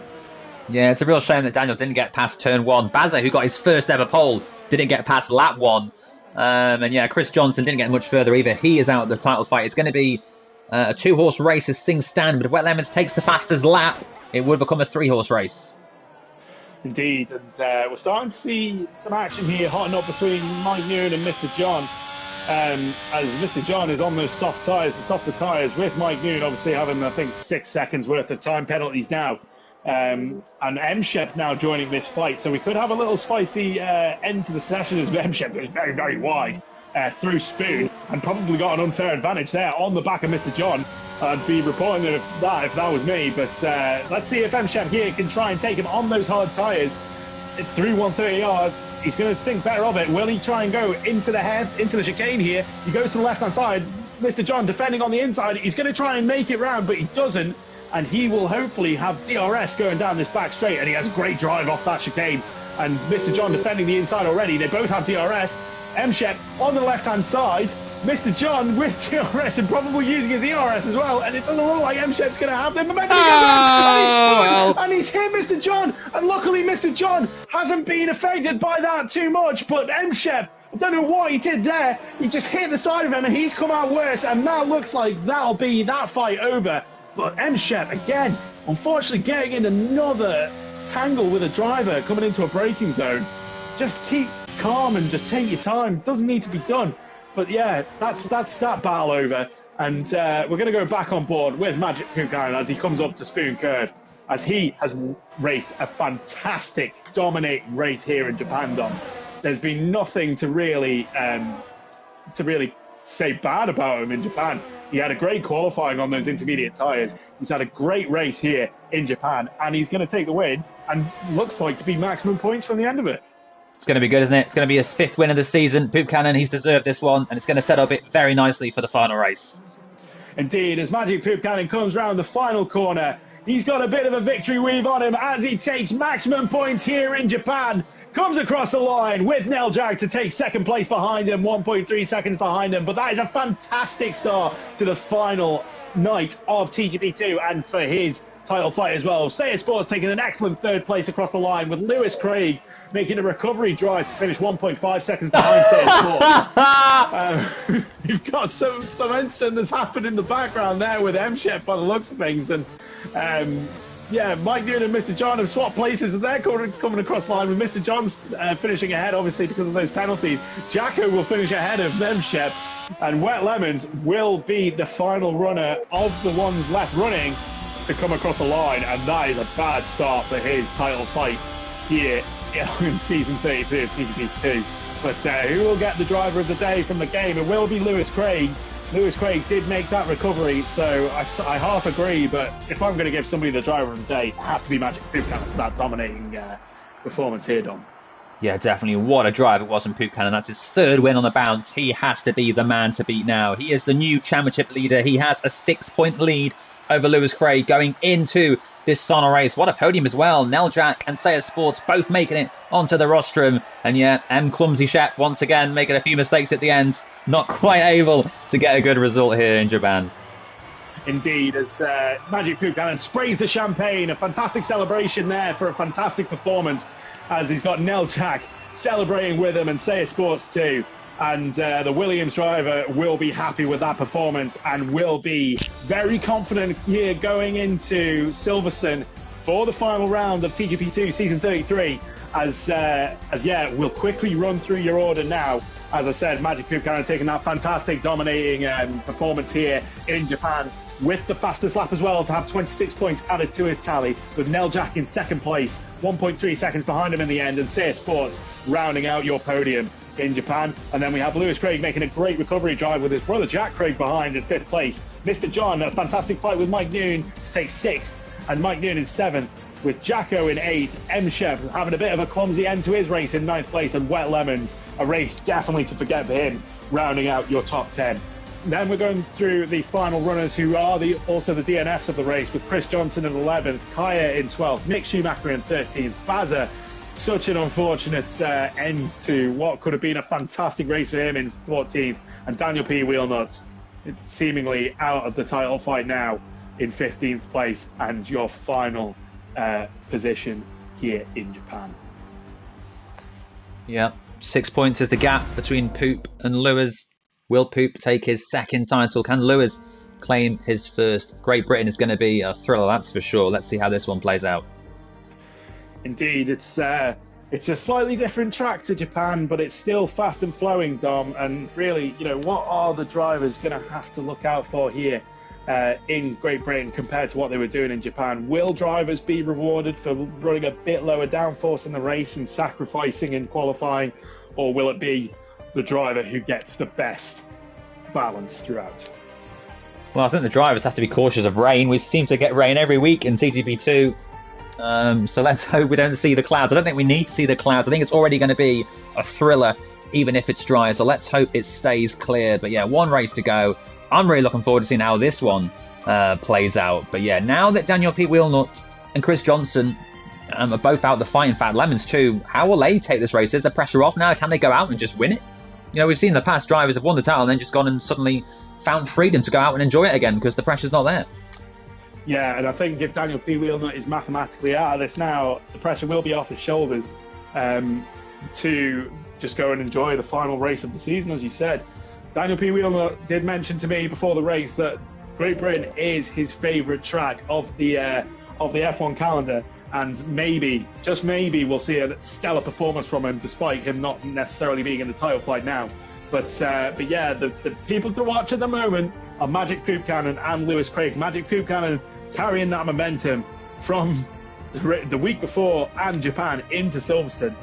Yeah, it's a real shame that Daniel didn't get past turn 1. Bazza, who got his first ever pole, didn't get past lap 1. And yeah, Chris Johnson didn't get much further either. He is out of the title fight. It's going to be a 2-horse race as things stand, but if Wet Lemons takes the fastest lap, it would become a 3-horse race. Indeed, and we're starting to see some action here hotting up between Mike Newman and Mr. John. As Mr. John is on those soft tyres, the softer tyres, with Mike Newman obviously having, I think, 6 seconds worth of time penalties now. And M-Shep now joining this fight, so we could have a little spicy end to the session as M-Shep goes very, very wide through Spoon and probably got an unfair advantage there on the back of Mr. John. I'd be reporting if that was me, but let's see if M-Shep here can try and take him on those hard tyres through 130R. He's going to think better of it. Will he try and go into the chicane here? He goes to the left-hand side. Mr. John defending on the inside. He's going to try and make it round, but he doesn't. And he will hopefully have DRS going down this back straight. And he has great drive off that chicane. And Mr. John defending the inside already. They both have DRS. M-Shep on the left-hand side. Mr. John with DRS and probably using his ERS as well. And it doesn't look like M-Shep's going to have the momentum. And he's hit Mr. John. And luckily, Mr. John hasn't been affected by that too much. But M-Shep, I don't know what he did there. He just hit the side of him and he's come out worse. And that looks like that'll be that fight over. But M-Shep, again, unfortunately getting in another tangle with a driver coming into a braking zone. Just keep calm and just take your time. Doesn't need to be done. But yeah, that's that battle over. And we're going to go back on board with Magic Pukanen as he comes up to Spoon Curve, as he has raced a fantastic, dominating race here in Japan, Dom. There's been nothing to really say bad about him in Japan. He had a great qualifying on those intermediate tyres. He's had a great race here in Japan, and he's going to take the win, and looks like to be maximum points from the end of it. It's going to be good, isn't it? It's going to be his 5th win of the season. Pukanen, he's deserved this one, and it's going to set up it very nicely for the final race. Indeed, as Magic Pukanen comes round the final corner, he's got a bit of a victory weave on him as he takes maximum points here in Japan. Comes across the line with Neljak to take 2nd place behind him, 1.3 seconds behind him. But that is a fantastic start to the final night of TGP2 and for his title fight as well. Seiya Sports taking an excellent 3rd place across the line with Lewis Craig making a recovery drive to finish 1.5 seconds behind Seiya Sports. You've got some incident that's happened in the background there with M-Shep by the looks of things. And yeah, Mike Newman and Mr. John have swapped places and they're coming across the line with Mr. John's finishing ahead, obviously, because of those penalties. Jacko will finish ahead of M-Shep, and Wet Lemons will be the final runner of the ones left running to come across the line, and that is a bad start for his title fight here in Season 33 of TGP2. But who will get the driver of the day from the game? It will be Lewis Craig. Lewis Craig did make that recovery, so I half agree, but if I'm going to give somebody the driver of the day, it has to be Magic Pukanen for that dominating performance here, Dom. Yeah, definitely. What a drive it was from Pukanen. That's his 3rd win on the bounce. He has to be the man to beat now. He is the new championship leader. He has a 6-point lead over Lewis Craig going into this final race. What a podium as well. Neljak and Seiya Sports both making it onto the rostrum. And yeah, Clumsy Shep once again making a few mistakes at the end. Not quite able to get a good result here in Japan. Indeed, as Magic Pukanen sprays the champagne. A fantastic celebration there for a fantastic performance, as he's got Neljak celebrating with him and Seiya Sports too. And the Williams driver will be happy with that performance and will be very confident here going into Silverstone for the final round of TGP2 Season 33. We'll quickly run through your order now. As I said, Magic Poop Cannon taking that fantastic dominating performance here in Japan with the fastest lap as well to have 26 points added to his tally, with Nell Jack in second place, 1.3 seconds behind him in the end, and Sear Sports rounding out your podium in Japan. And then we have Lewis Craig making a great recovery drive with his brother Jack Craig behind in fifth place. Mr. John, a fantastic fight with Mike Noon to take sixth, and Mike Noon in seventh, with Jacko in eighth, M-Chef having a bit of a clumsy end to his race in ninth place, and Wet Lemons, a race definitely to forget for him, rounding out your top 10. Then we're going through the final runners, who are also the DNFs of the race, with Chris Johnson in 11th, Kaya in 12th, Mick Schumacher in 13th, Bazza, such an unfortunate end to what could have been a fantastic race for him, in 14th, and Daniel P. Wheelnuts seemingly out of the title fight now in 15th place, and your final position here in Japan. Yeah, 6 points is the gap between Poop and Lewis. Will Poop take his second title? Can Lewis claim his first? Great Britain is going to be a thriller, that's for sure. Let's see how this one plays out. Indeed, it's a slightly different track to Japan, but it's still fast and flowing, Dom. And really, what are the drivers going to have to look out for here in Great Britain compared to what they were doing in Japan? Will drivers be rewarded for running a bit lower downforce in the race and sacrificing in qualifying, or will it be the driver who gets the best balance throughout? Well, I think the drivers have to be cautious of rain. We seem to get rain every week in TGP2. So let's hope we don't see the clouds. I don't think we need to see the clouds. I think it's already going to be a thriller, even if it's dry. So let's hope it stays clear. But yeah, one race to go. I'm really looking forward to seeing how this one plays out. But yeah, now that Daniel P. Wheelnut and Chris Johnson are both out the fight, in fact, Lemons too, how will they take this race? Is the pressure off now? Can they go out and just win it? We've seen in the past drivers have won the title and then just gone and suddenly found freedom to go out and enjoy it again because the pressure's not there. Yeah, and I think if Daniel P. Wheelnut is mathematically out of this now, the pressure will be off his shoulders to just go and enjoy the final race of the season, as you said. Daniel P. Wheelnut did mention to me before the race that Great Britain is his favourite track of the F1 calendar, and maybe, just maybe, we'll see a stellar performance from him, despite him not necessarily being in the title fight now. But yeah, the people to watch at the moment are Magic Poop Cannon and Lewis Craig. Magic Poop Cannon carrying that momentum from the week before and Japan into Silverstone.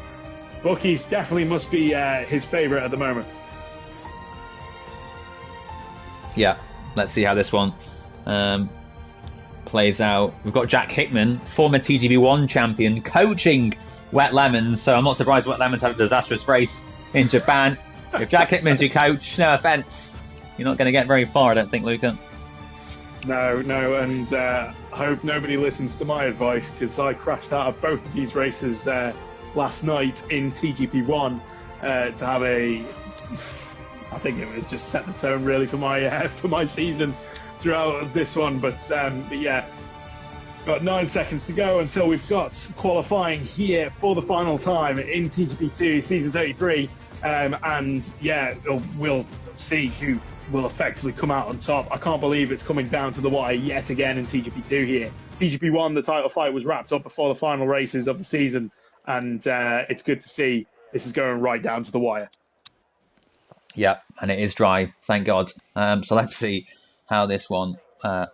Bookies definitely must be his favourite at the moment. Yeah, let's see how this one plays out. We've got Jack Hickman, former TGP1 champion, coaching Wet Lemons, so I'm not surprised Wet Lemons had a disastrous race in Japan. If Jack Hickman's your coach, no offence, you're not going to get very far, I don't think, Luca. No, and I hope nobody listens to my advice, because I crashed out of both of these races last night in TGP1 to have I think it would just set the tone really for my season throughout this one. But yeah, got 9 seconds to go until we've got qualifying here for the final time in TGP2 Season 33. And yeah, we'll see who will effectively come out on top. I can't believe it's coming down to the wire yet again in TGP2 here. TGP1, the title fight was wrapped up before the final races of the season, and it's good to see this is going right down to the wire. Yeah, and it is dry, thank God. So let's see how this one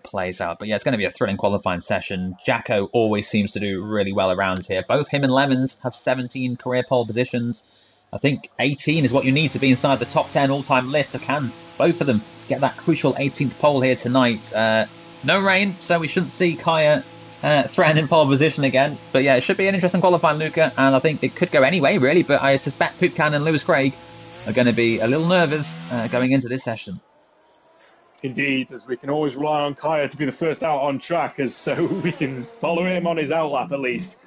plays out. But yeah, it's going to be a thrilling qualifying session. Jacko always seems to do really well around here. Both him and Lemons have 17 career pole positions. I think 18 is what you need to be inside the top 10 all-time list. So can both of them get that crucial 18th pole here tonight? No rain, so we shouldn't see Kaya threatening pole position again. But yeah, it should be an interesting qualifying, Luca, and I think it could go anyway, really. But I suspect Poop Cannon and Lewis Craig are going to be a little nervous going into this session. Indeed, as we can always rely on Kaya to be the first out on track, as so we can follow him on his outlap at least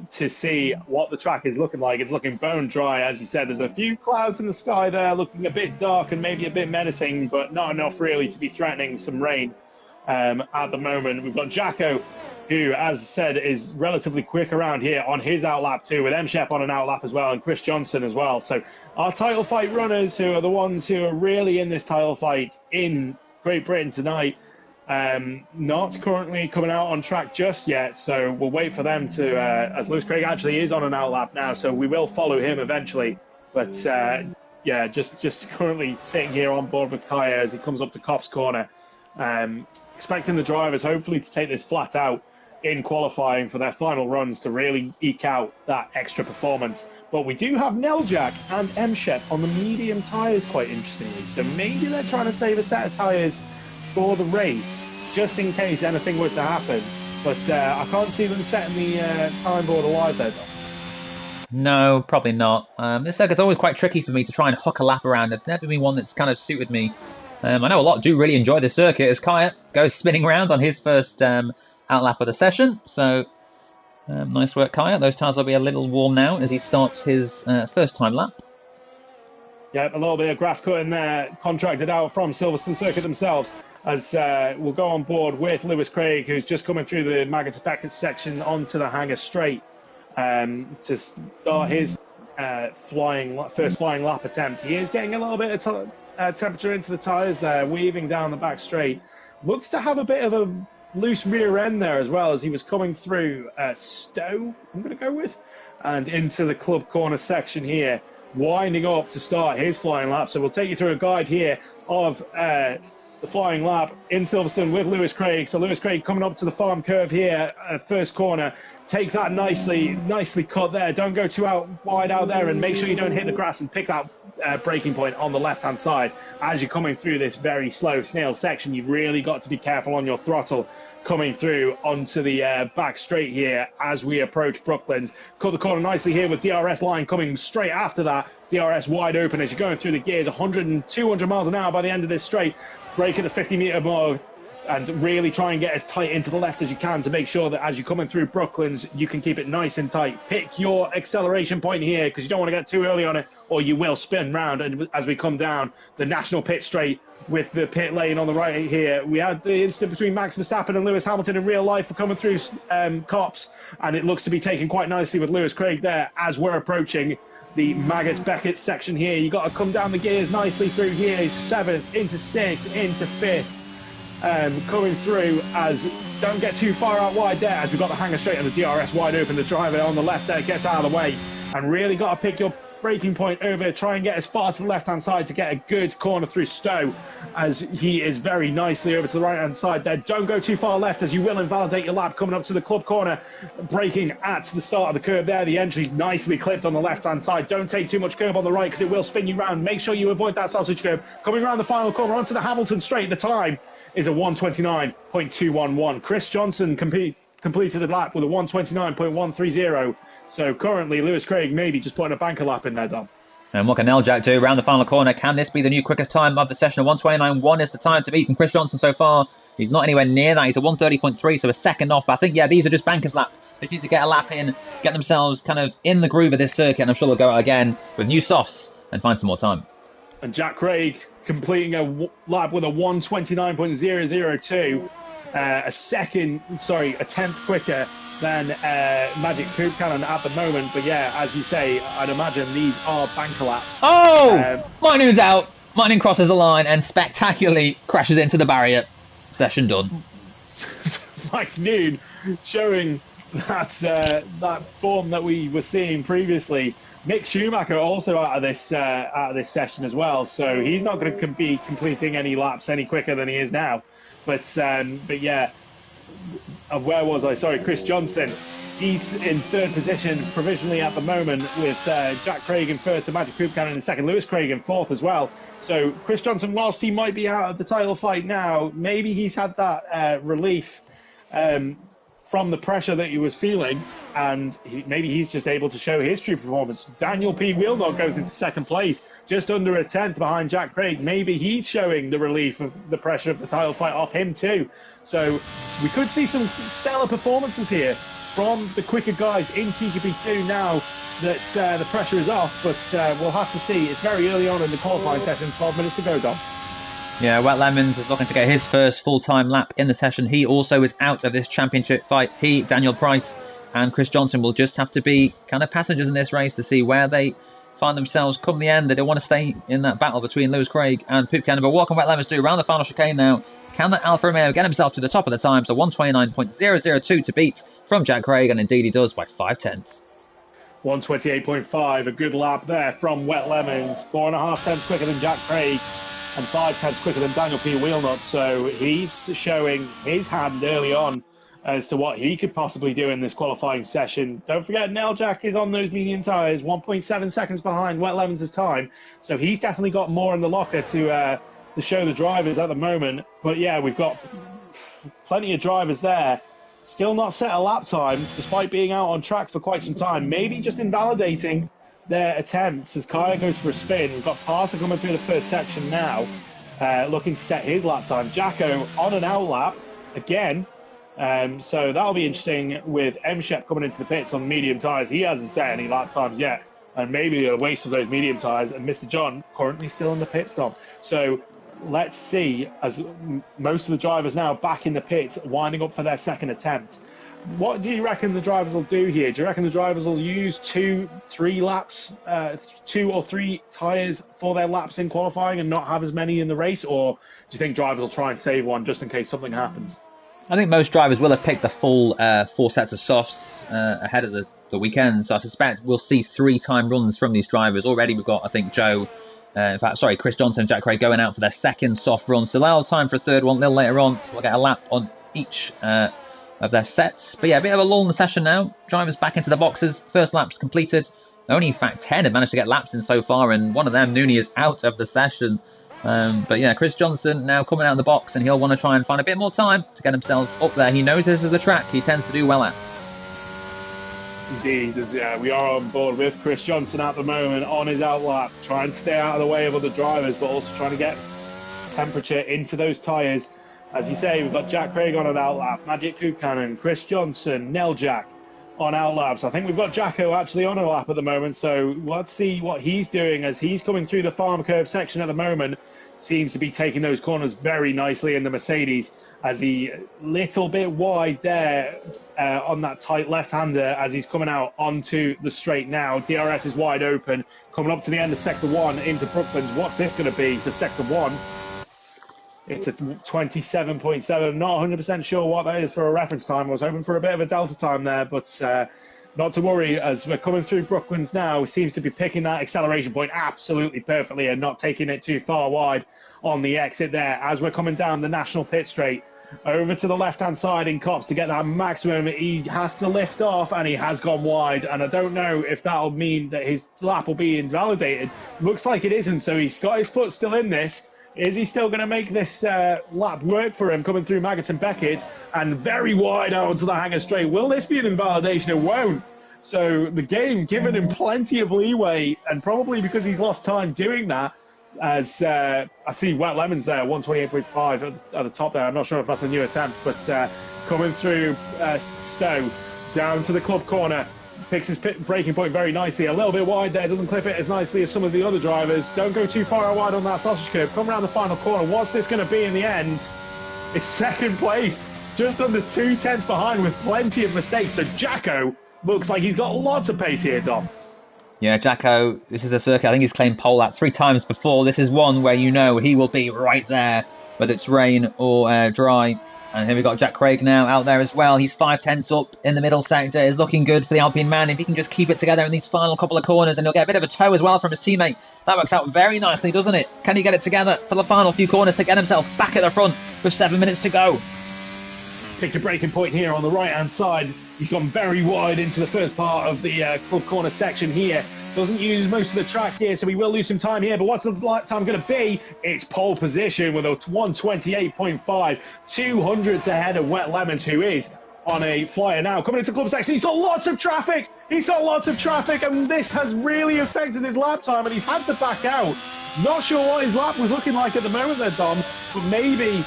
to see what the track is looking like. It's looking bone dry, as you said. There's a few clouds in the sky there, looking a bit dark and maybe a bit menacing, but not enough really to be threatening some rain at the moment. We've got Jacko, who, as I said, is relatively quick around here on his outlap too, with M-Shep on an outlap as well, and Chris Johnson as well. So our title fight runners, who are the ones who are really in this title fight in Great Britain tonight, Not currently coming out on track just yet, so we'll wait for them to, as Lewis Craig actually is on an outlap now, so we will follow him eventually. But yeah, just currently sitting here on board with Kaya as he comes up to Copse Corner. Expecting the drivers hopefully to take this flat out in qualifying for their final runs to really eke out that extra performance. But we do have Neljak and Mshep on the medium tyres, quite interestingly. So maybe they're trying to save a set of tyres for the race, just in case anything were to happen. But I can't see them setting the time board alive there, though. No, probably not. This circuit's always quite tricky for me to try and hook a lap around. It's never been one that's kind of suited me. I know a lot do really enjoy this circuit as Kaya goes spinning around on his first outlap of the session. So nice work, Kaya. Those tyres will be a little warm now as he starts his first time lap. Yeah, a little bit of grass cutting there, contracted out from Silverstone Circuit themselves, as we'll go on board with Lewis Craig, who's just coming through the Maggotts-Beckett section onto the Hangar Straight to start his first flying lap attempt. He is getting a little bit of temperature into the tyres there, weaving down the back straight. Looks to have a bit of a loose rear end there as well as he was coming through Stowe, I'm going to go with, and into the club corner section here, winding up to start his flying lap. So we'll take you through a guide here of the flying lap in Silverstone with Lewis Craig. So Lewis Craig coming up to the farm curve here, first corner. Take that nicely cut there. Don't go too wide out there, and make sure you don't hit the grass and pick that braking point on the left-hand side. As you're coming through this very slow snail section, you've really got to be careful on your throttle coming through onto the back straight here as we approach Brooklands. Cut the corner nicely here with DRS line coming straight after that. DRS wide open as you're going through the gears, 100 and 200 miles an hour by the end of this straight. Brake at the 50-meter mark and really try and get as tight into the left as you can to make sure that as you're coming through Brooklands, you can keep it nice and tight. Pick your acceleration point here because you don't want to get too early on it or you will spin round. And as we come down the national pit straight with the pit lane on the right here, we had the incident between Max Verstappen and Lewis Hamilton in real life for coming through Copse, and it looks to be taken quite nicely with Lewis Craig there as we're approaching the Maggotts-Beckett section here. You got to come down the gears nicely through here, 7th into 6th into 5th. Coming through as don't get too far out wide there as we've got the Hangar Straight and the DRS wide open. The driver on the left there gets out of the way and really got to pick your braking point over, try and get as far to the left hand side to get a good corner through Stowe as he is very nicely over to the right hand side there. Don't go too far left as you will invalidate your lap coming up to the club corner, braking at the start of the curve there. The entry nicely clipped on the left hand side. Don't take too much curve on the right because it will spin you round. Make sure you avoid that sausage curve. Coming around the final corner onto the Hamilton Straight, the time is a 1:29.211. Chris Johnson completed the lap with a 1:29.130. So currently, Lewis Craig maybe just putting a banker lap in there, Dom. And what can Neljak do around the final corner? Can this be the new quickest time of the session? 1:29.1 is the time to beat from Chris Johnson so far. He's not anywhere near that. He's a 1:30.3, so a second off. But I think, yeah, these are just bankers laps. They need to get a lap in, get themselves kind of in the groove of this circuit, and I'm sure they'll go out again with new softs and find some more time. And Jack Craig completing a lap with a 1:29.002, a tenth quicker than Magic Coupe Cannon at the moment. But yeah, as you say, I'd imagine these are banker laps. Oh! Magnune's out. Magnune crosses the line and spectacularly crashes into the barrier. Session done. Magnune showing that form that we were seeing previously. Mick Schumacher also out of this session as well, so he's not going to be completing any laps any quicker than he is now. But yeah, where was I? Sorry, Chris Johnson. He's in third position provisionally at the moment with Jack Craig in first and Magic Coupe Cannon in second, Lewis Craig in fourth as well. So Chris Johnson, whilst he might be out of the title fight now, maybe he's had that relief from the pressure that he was feeling, and maybe he's just able to show his true performance. Daniel P. Wilnot goes into second place, just under a tenth behind Jack Craig. Maybe he's showing the relief of the pressure of the title fight off him too. So we could see some stellar performances here from the quicker guys in TGP2 now that the pressure is off, but we'll have to see. It's very early on in the qualifying session, 12 minutes to go, Dom. Yeah, Wet Lemons is looking to get his first full-time lap in the session. He also is out of this championship fight. He, Daniel Price, and Chris Johnson will just have to be kind of passengers in this race to see where they find themselves come the end. They don't want to stay in that battle between Lewis Craig and Poop Cannon. But what can Wet Lemons do around the final chicane now? Can that Alfa Romeo get himself to the top of the time? So 129.002 to beat from Jack Craig, and indeed he does by 5/10. 128.5, a good lap there from Wet Lemons. 4.5 tenths quicker than Jack Craig and 5 tenths quicker than Daniel P. Wheelnut. So he's showing his hand early on as to what he could possibly do in this qualifying session. Don't forget, Neljak is on those medium tyres, 1.7 seconds behind Wet Lemons' time. So he's definitely got more in the locker to show the drivers at the moment. But yeah, we've got plenty of drivers there. Still not set a lap time, despite being out on track for quite some time. Maybe just invalidating their attempts as Kaya goes for a spin. We've got Parser coming through the first section now, looking to set his lap time. Jacko on an out lap again. So that'll be interesting with M-Shep coming into the pits on medium tyres. He hasn't set any lap times yet, and maybe a waste of those medium tyres. And Mr. John currently still in the pit stop. So let's see, as most of the drivers now back in the pits, winding up for their second attempt. What do you reckon the drivers will do here? Do you reckon the drivers will use 2 or 3 tyres for their laps in qualifying and not have as many in the race? Or do you think drivers will try and save one just in case something happens? I think most drivers will have picked the full 4 sets of softs ahead of the weekend. So I suspect we'll see 3-time runs from these drivers. Already we've got, I think, Chris Johnson and Jack Craig going out for their second soft run. So they'll have time for a third one a little later on. So we'll get a lap on each of their sets. But yeah, a bit of a lull in the session now. Drivers back into the boxes. First lap's completed. Only, in fact, 10 have managed to get laps in so far. And one of them, Nooney, is out of the session. But yeah, Chris Johnson now coming out of the box, and he'll want to try and find a bit more time to get himself up there. He knows this is the track he tends to do well at. Indeed, we are on board with Chris Johnson at the moment on his out lap, trying to stay out of the way of other drivers, but also trying to get temperature into those tyres. As you say, we've got Jack Craig on an out lap, Magic Poop Cannon, Chris Johnson, Neljak on out laps. I think we've got Jacko actually on a lap at the moment, so let's see what he's doing as he's coming through the farm curve section at the moment. Seems to be taking those corners very nicely in the Mercedes, as he little bit wide there on that tight left-hander as he's coming out onto the straight now. DRS is wide open, coming up to the end of Sector 1 into Brooklands. What's this going to be for Sector 1? It's a 27.7. Not 100% sure what that is for a reference time. I was hoping for a bit of a delta time there, but not to worry, as we're coming through Brooklands now. Seems to be picking that acceleration point absolutely perfectly and not taking it too far wide on the exit there. As we're coming down the National Pit Straight, over to the left-hand side in Copse to get that maximum, he has to lift off, and he has gone wide. And I don't know if that'll mean that his lap will be invalidated. Looks like it isn't, so he's got his foot still in this. Is he still going to make this lap work for him coming through Maggots and Beckett and very wide out onto the Hangar Straight? Will this be an invalidation? It won't. So the game giving him plenty of leeway, and probably because he's lost time doing that, as I see Wet Lemons there, 128.5 at the top there. I'm not sure if that's a new attempt, but coming through Stowe down to the club corner, picks his braking point very nicely. A little bit wide there, doesn't clip it as nicely as some of the other drivers. Don't go too far wide on that sausage curve. Come around the final corner. What's this going to be in the end? It's second place, just under 2 tenths behind with plenty of mistakes. So Jacko looks like he's got lots of pace here, Dom. Yeah, Jacko, this is a circuit I think he's claimed pole at 3 times before. This is one where you know he will be right there, whether it's rain or dry. And here we've got Jack Craig now out there as well. He's 5 tenths up in the middle sector. It's looking good for the Alpine man. If he can just keep it together in these final couple of corners, and he'll get a bit of a tow as well from his teammate. That works out very nicely, doesn't it? Can he get it together for the final few corners to get himself back at the front with 7 minutes to go? Picked a braking point here on the right-hand side. He's gone very wide into the first part of the club corner section here. Doesn't use most of the track here, so we will lose some time here. But what's the time going to be? It's pole position with a 128.5, 200s ahead of Wet Lemons, who is on a flyer now. Coming into club section, he's got lots of traffic. And this has really affected his lap time, and he's had to back out. Not sure what his lap was looking like at the moment there, Dom, but maybe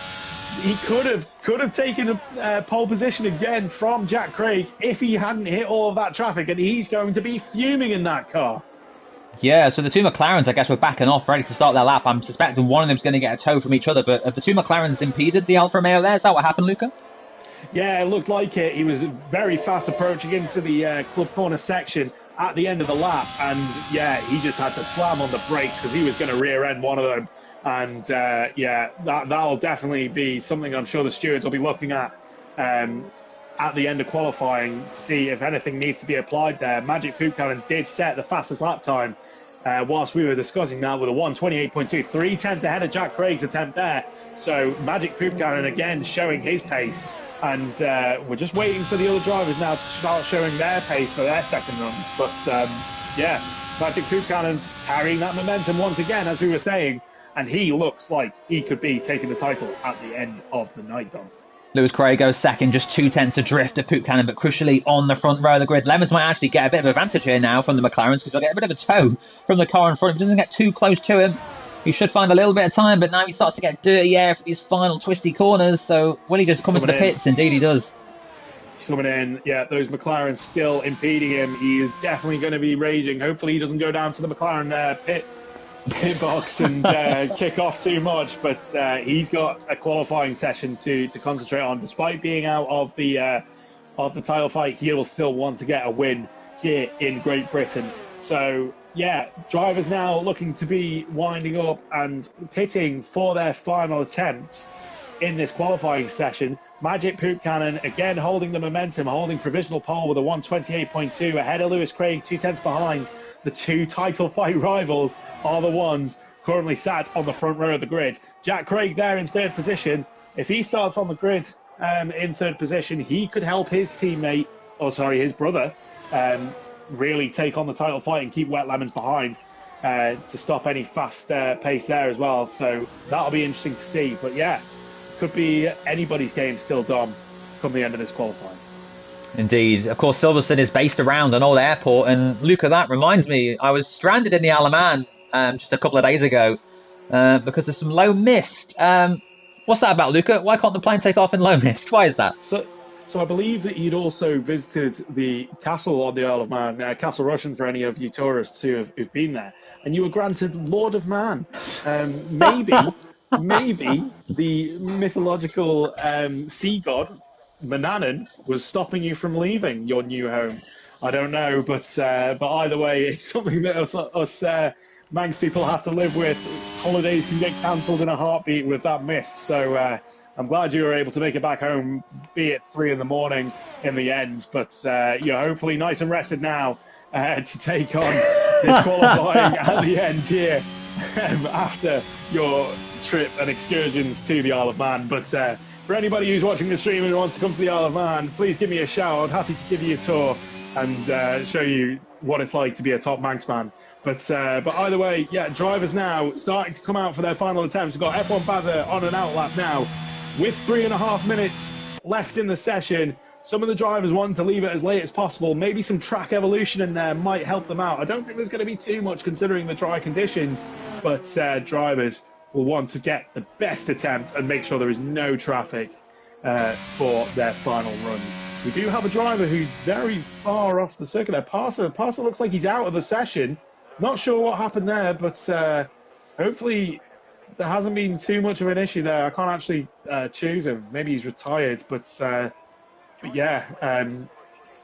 he could have taken a pole position again from Jack Craig if he hadn't hit all of that traffic, and he's going to be fuming in that car. Yeah, so the 2 McLarens, I guess, were backing off, ready to start their lap. I'm suspecting one of them's going to get a tow from each other, but have the 2 McLarens impeded the Alfa Romeo there? Is that what happened, Luca? Yeah, it looked like it. He was very fast approaching into the club corner section. at the end of the lap, and yeah, he just had to slam on the brakes because he was going to rear end one of them. And yeah, that'll definitely be something I'm sure the stewards will be looking at the end of qualifying to see if anything needs to be applied there. Magic Poop Cannon did set the fastest lap time whilst we were discussing that with a 1:28.2, 3/10 ahead of Jack Craig's attempt there. So Magic Poop Cannon again showing his pace, and we're just waiting for the other drivers now to start showing their pace for their second runs. But yeah, Magic Poop Cannon carrying that momentum once again, as we were saying, and he looks like he could be taking the title at the end of the night, Dom. Lewis Craig goes second, just 2/10 adrift of Poop Cannon, but crucially on the front row of the grid. Lemons might actually get a bit of advantage here now from the McLarens because they'll get a bit of a tow from the car in front. If he doesn't get too close to him, he should find a little bit of time, but now he starts to get dirty air for these final twisty corners. So will he just come into the pits? Indeed he does. He's coming in. Yeah, those McLarens still impeding him. He is definitely going to be raging. Hopefully he doesn't go down to the McLaren pit box and kick off too much, but he's got a qualifying session to concentrate on. Despite being out of the title fight, he will still want to get a win here in Great Britain. So yeah, drivers now looking to be winding up and pitting for their final attempts in this qualifying session. Magic Poop Cannon again holding the momentum, holding provisional pole with a 1:28.2 ahead of Lewis Craig, 2/10 behind. The two title fight rivals are the ones currently sat on the front row of the grid. Jack Craig there in third position. If he starts on the grid in third position, he could help his teammate, his brother, really take on the title fight and keep Wet Lemons behind to stop any fast pace there as well. So that'll be interesting to see. But yeah, could be anybody's game still, Dom, come the end of this qualifying. Indeed. Of course, Silverstone is based around an old airport, and Luca, that reminds me, I was stranded in the Isle of Man just a couple of days ago because of some low mist. What's that about, Luca? Why can't the plane take off in low mist? Why is that? So I believe that you'd also visited the castle on the Isle of Man, Castle Rushen, for any of you tourists who've been there, and you were granted Lord of Man. Maybe the mythological sea god Manannan was stopping you from leaving your new home. I don't know, but either way, it's something that us Manx people have to live with. Holidays can get cancelled in a heartbeat with that mist. So I'm glad you were able to make it back home, be it 3 a.m. in the end. But you're hopefully nice and rested now to take on this qualifying at the end here after your trip and excursions to the Isle of Man. But for anybody who's watching the stream and wants to come to the Isle of Man, please give me a shout. I'm happy to give you a tour and show you what it's like to be a top Manx man. But either way, yeah, drivers now starting to come out for their final attempts. We've got F1 Bazza on an outlap now with 3.5 minutes left in the session. Some of the drivers wanting to leave it as late as possible. Maybe some track evolution in there might help them out. I don't think there's going to be too much considering the dry conditions, but drivers will want to get the best attempt and make sure there is no traffic for their final runs. We do have a driver who's very far off the circuit there. Parser looks like he's out of the session. Not sure what happened there, but hopefully there hasn't been too much of an issue there. I can't actually choose him. Maybe he's retired, but yeah, a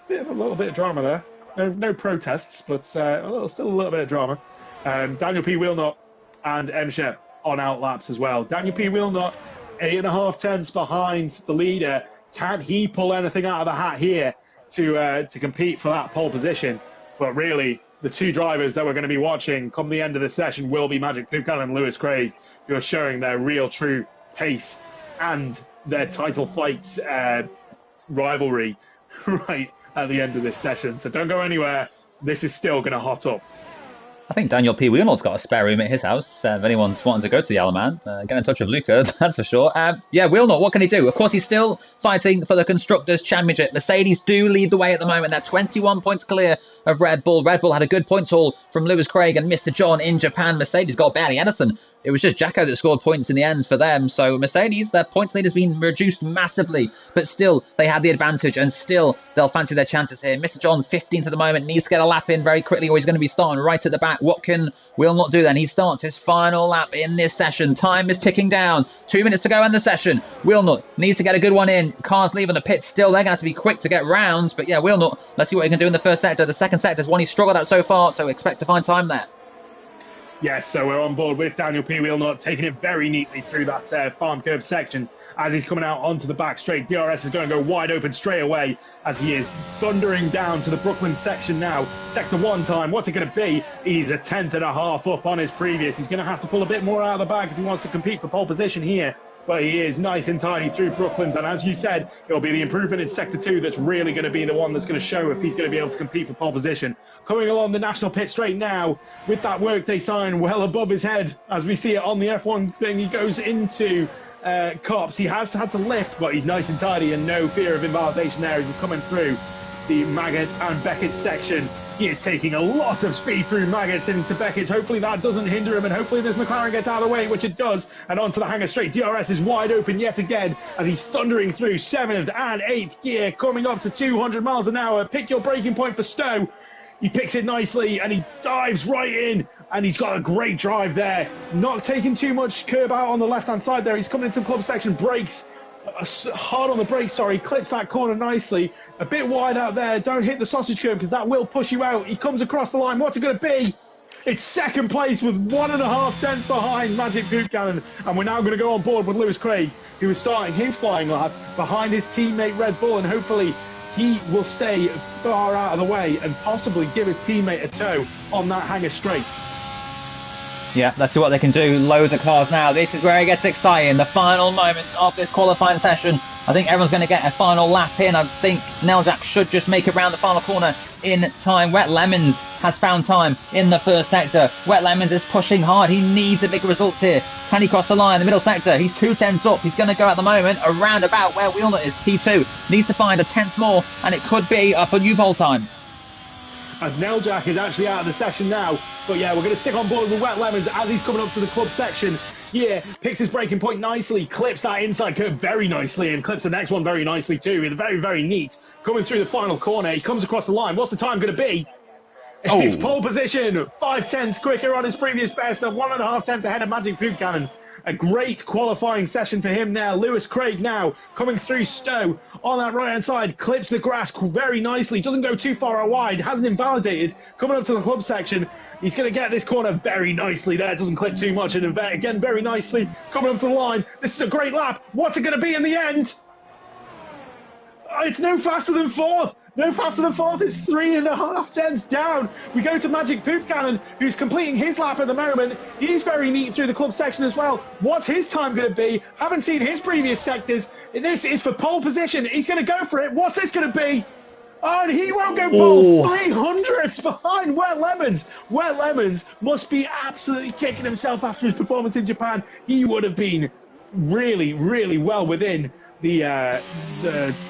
little bit of drama there. No protests, but still a little bit of drama. Daniel P. Wheelnut and M. Shep on outlaps as well. Daniel P. Wheelnut, 8.5 tenths behind the leader. Can he pull anything out of the hat here to compete for that pole position? But really, the two drivers that we're going to be watching come the end of the session will be Magic Poop Cannon and Lewis Craig, who are showing their real true pace and their title fight rivalry right at the end of this session. So don't go anywhere. This is still going to hot up. I think Daniel P. Wheelnut's got a spare room at his house. If anyone's wanting to go to the Isle of Man, get in touch with Luca, that's for sure. Yeah, Wheelnut, what can he do? Of course, he's still fighting for the Constructors' Championship. Mercedes do lead the way at the moment. They're 21 points clear of Red Bull. Red Bull had a good points haul from Lewis Craig and Mr. John in Japan. Mercedes got barely anything it was just Jacko that scored points in the end for them. So Mercedes, their points lead has been reduced massively, but still they had the advantage, and still they'll fancy their chances here. Mr. John, 15th at the moment, needs to get a lap in very quickly, or he's going to be starting right at the back. What can Will not do then? He starts his final lap in this session. Time is ticking down. 2 minutes to go in the session. Wilnut needs to get a good one in. Cars leaving the pit still. They're going to have to be quick to get round. But yeah, Wilnut, let's see what he can do in the first sector. The second sector is one he's struggled at so far, so expect to find time there. Yes, so we're on board with Daniel P. Wheelnut, taking it very neatly through that farm curb section as he's coming out onto the back straight. DRS is going to go wide open straight away as he is thundering down to the Brooklyn section now. Sector 1 time, what's it going to be? He's a 10th.5 up on his previous. He's going to have to pull a bit more out of the bag if he wants to compete for pole position here. But he is nice and tidy through Brooklands, and as you said, it'll be the improvement in Sector 2 that's really going to be the one that's going to show if he's going to be able to compete for pole position. Coming along the national pit straight now, with that workday sign well above his head, as we see it on the F1 thing, he goes into Cops. He has had to lift, but he's nice and tidy and no fear of invalidation there as he's coming through the Maggott and Beckett section. He is taking a lot of speed through Maggotts into Beckett's. Hopefully that doesn't hinder him, and hopefully this McLaren gets out of the way, which it does. And onto the hangar straight. DRS is wide open yet again as he's thundering through 7th and 8th gear, coming up to 200 miles an hour. Pick your braking point for Stowe. He picks it nicely and he dives right in, and he's got a great drive there. Not taking too much curb out on the left-hand side there. He's coming into the club section, brakes. Hard on the brakes, sorry, clips that corner nicely. A bit wide out there, don't hit the sausage curb because that will push you out. He comes across the line, what's it going to be? It's second place with 1.5 tenths behind Magic Poop Cannon, and we're now going to go on board with Lewis Craig, who is starting his flying lap behind his teammate Red Bull, and hopefully he will stay far out of the way and possibly give his teammate a tow on that hangar straight. Yeah, let's see what they can do. Loads of cars now. This is where it gets exciting. The final moments of this qualifying session. I think everyone's going to get a final lap in. I think Neljak should just make it round the final corner in time. Wet Lemons has found time in the first sector. Wet Lemons is pushing hard. He needs a big result here. Can he cross the line? The middle sector, he's 2 tenths up. He's going to go at the moment around about where Wheelnut is. P2 needs to find a tenth more, and it could be up a new pole time. As Neljak is actually out of the session now. But yeah, we're going to stick on board with Wet Lemons as he's coming up to the club section. Yeah, picks his braking point nicely, clips that inside curve very nicely, and clips the next one very nicely too. Very, very neat. Coming through the final corner, he comes across the line. What's the time going to be? Oh. It's pole position, 5 tenths quicker on his previous best, and 1.5 tenths ahead of Magic Poop Cannon. A great qualifying session for him now. Lewis Craig now coming through Stowe on that right-hand side, clips the grass very nicely, doesn't go too far wide, hasn't invalidated, coming up to the club section. He's going to get this corner very nicely there, doesn't clip too much, and again very nicely coming up to the line. This is a great lap. What's it going to be in the end? It's no faster than 4th. No faster than 4th. It's 3.5 tenths down. We go to Magic Poop Cannon, who's completing his lap at the moment. He's very neat through the club section as well. What's his time going to be? Haven't seen his previous sectors. This is for pole position. He's going to go for it. What's this going to be? Oh, and he won't go pole. 300s behind Wet Lemons. Wet Lemons must be absolutely kicking himself after his performance in Japan. He would have been really, really well within the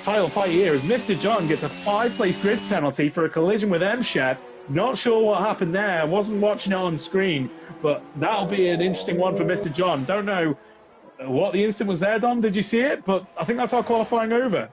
title fight here, as Mr. John gets a 5-place grid penalty for a collision with M-Shed. Not sure what happened there. Wasn't watching it on screen, but that'll be an interesting one for Mr. John. Don't know what the incident was there, Don. Did you see it? But I think that's our qualifying over.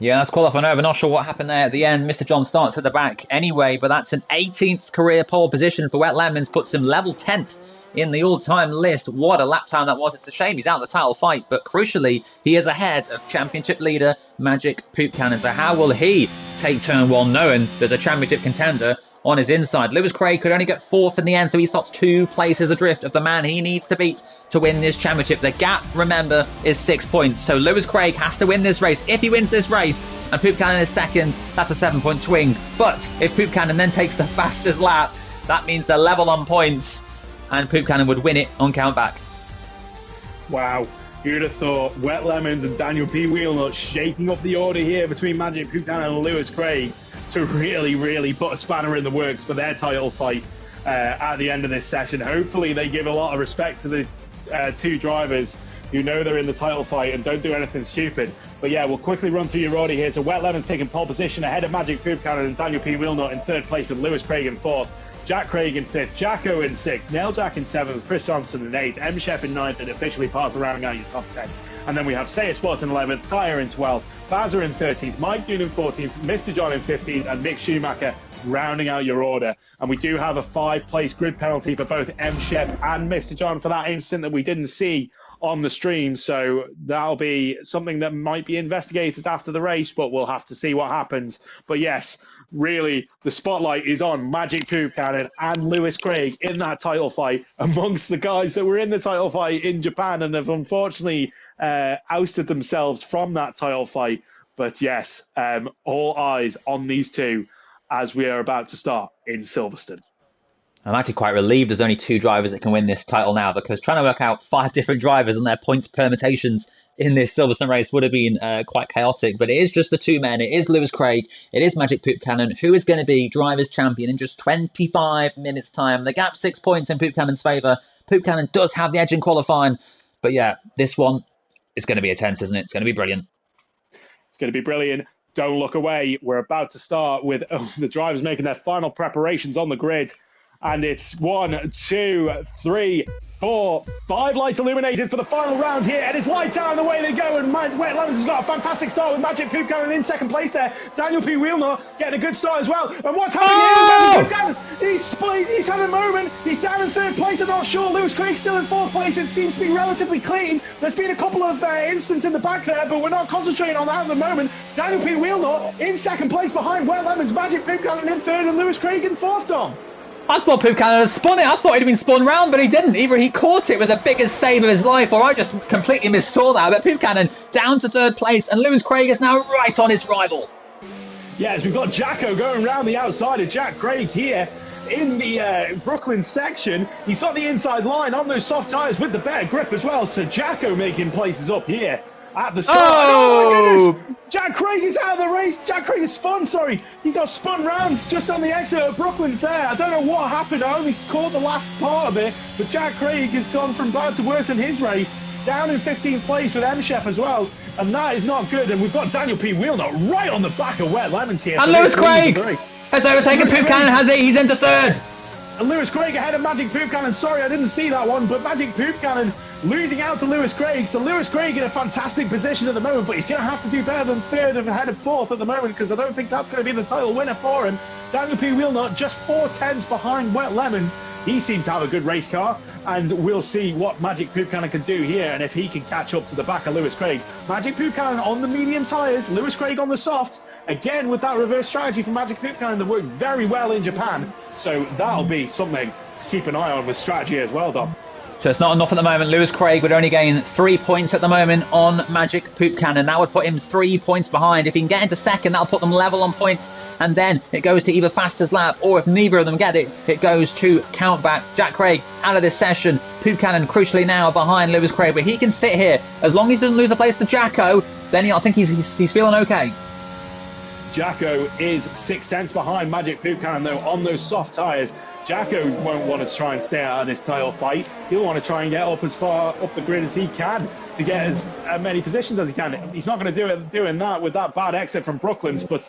Yeah, that's qualifying over. Not sure what happened there at the end. Mr. John starts at the back anyway, but that's an 18th career pole position for Wet Lemons, puts him level 10th in the all-time list. What a lap time that was. It's a shame he's out of the title fight, but crucially, he is ahead of championship leader Magic Poop Cannon. So how will he take turn 1, knowing there's a championship contender on his inside? Lewis Craig could only get 4th in the end, so he stops 2 places adrift of the man he needs to beat to win this championship. The gap, remember, is 6 points. So Lewis Craig has to win this race. If he wins this race and Poop Cannon is second, that's a 7-point swing. But if Poop Cannon then takes the fastest lap, that means they're level on points, and Poop Cannon would win it on countback. Wow. Who'd have thought? Wet Lemons and Daniel P. Wheelnut shaking up the order here between Magic Poop Cannon and Lewis Craig to really, really put a spanner in the works for their title fight at the end of this session. Hopefully they give a lot of respect to the 2 drivers who know they're in the title fight and don't do anything stupid. But yeah, we'll quickly run through your order here. So Wet Lemons taking pole position ahead of Magic Poop Cannon and Daniel P. Wheelnut in 3rd place with Lewis Craig in 4th. Jack Craig in 5th, Jacko in 6th, Nailjack in 7th, Chris Johnson in 8th, M. Shep in 9th, and officially pass rounding out your top 10. And then we have Say Sport in 11th, Kaya in 12th, Bazza in 13th, Mike Noon in 14th, Mr. John in 15th, and Mick Schumacher rounding out your order. And we do have a 5-place grid penalty for both M. Shep and Mr. John for that incident that we didn't see on the stream. So that'll be something that might be investigated after the race, but we'll have to see what happens. But yes, really, the spotlight is on Magic Poop Cannon and Lewis Craig in that title fight amongst the guys that were in the title fight in Japan and have unfortunately ousted themselves from that title fight. But yes, all eyes on these two as we are about to start in Silverstone. I'm actually quite relieved there's only 2 drivers that can win this title now, because trying to work out 5 different drivers and their points permutations in this Silverstone race would have been quite chaotic. But it is just the 2 men. It is Lewis Craig. It is Magic Poop Cannon, who is going to be drivers' champion in just 25 minutes' time. The gap 6 points in Poop Cannon's favour. Poop Cannon does have the edge in qualifying. But yeah, this one is going to be intense, isn't it? It's going to be brilliant. It's going to be brilliant. Don't look away. We're about to start with the drivers making their final preparations on the grid. And it's 1, 2, 3, 4, 5 lights illuminated for the final round here. And it's lights out and away they go. And Wet Lemons has got a fantastic start with Magic Poop Cannon in 2nd place there. Daniel P. Wheelnut getting a good start as well. And what's happening here? He's had a moment. He's down in 3rd place. I'm not sure. Lewis Craig still in 4th place. It seems to be relatively clean. There's been a couple of incidents in the back there, but we're not concentrating on that at the moment. Daniel P. Wheelnut in 2nd place behind Wet Lemons. Magic Poop Cannon in 3rd and Lewis Craig in 4th, Dom. I thought Poop Cannon had spun it. I thought he'd been spun round, but he didn't. Either he caught it with the biggest save of his life, or I just completely missaw that. But Poop Cannon down to 3rd place, and Lewis Craig is now right on his rival. Yes, we've got Jacko going round the outside of Jack Craig here in the Brooklyn section. He's got the inside line on those soft tyres with the better grip as well. So Jacko making places up here at the start. Oh my goodness! Jack Craig is out of the race. Jack Craig is spun, sorry. He got spun round just on the exit of Brooklyn's there. I don't know what happened. I only caught the last part of it. But Jack Craig has gone from bad to worse in his race. Down in 15th place with M. Shep as well. And that is not good. And we've got Daniel P. Wheelnut right on the back of Wet Lemons here. And Lewis Craig has overtaken Poop Cannon, has he? He's into 3rd. And Lewis Craig ahead of Magic Poop Cannon. Sorry, I didn't see that one. But Magic Poop Cannon losing out to Lewis Craig. So Lewis Craig in a fantastic position at the moment, but he's going to have to do better than 3rd and ahead of 4th at the moment, because I don't think that's going to be the title winner for him. Daniel P. Wheelnut just 4 tenths behind Wet Lemons. He seems to have a good race car, and we'll see what Magic Poop Cannon can do here, and if he can catch up to the back of Lewis Craig. Magic Poop Cannon on the medium tyres, Lewis Craig on the soft. Again, with that reverse strategy from Magic Poop Cannon that worked very well in Japan. So that'll be something to keep an eye on with strategy as well, Dom. So it's not enough at the moment. Lewis Craig would only gain 3 points at the moment on Magic Poop Cannon. That would put him 3 points behind. If he can get into 2nd, that'll put them level on points. And then it goes to either fastest lap, or if neither of them get it, it goes to count back. Jack Craig out of this session. Poop Cannon crucially now behind Lewis Craig, but he can sit here. As long as he doesn't lose a place to Jacko, then I think he's feeling okay. Jacko is 6 tenths behind Magic Poop Cannon, though, on those soft tyres. Jacko won't want to try and stay out of this title fight. He'll want to try and get up as far up the grid as he can to get as many positions as he can. He's not going to do it doing that with that bad exit from Brooklands, but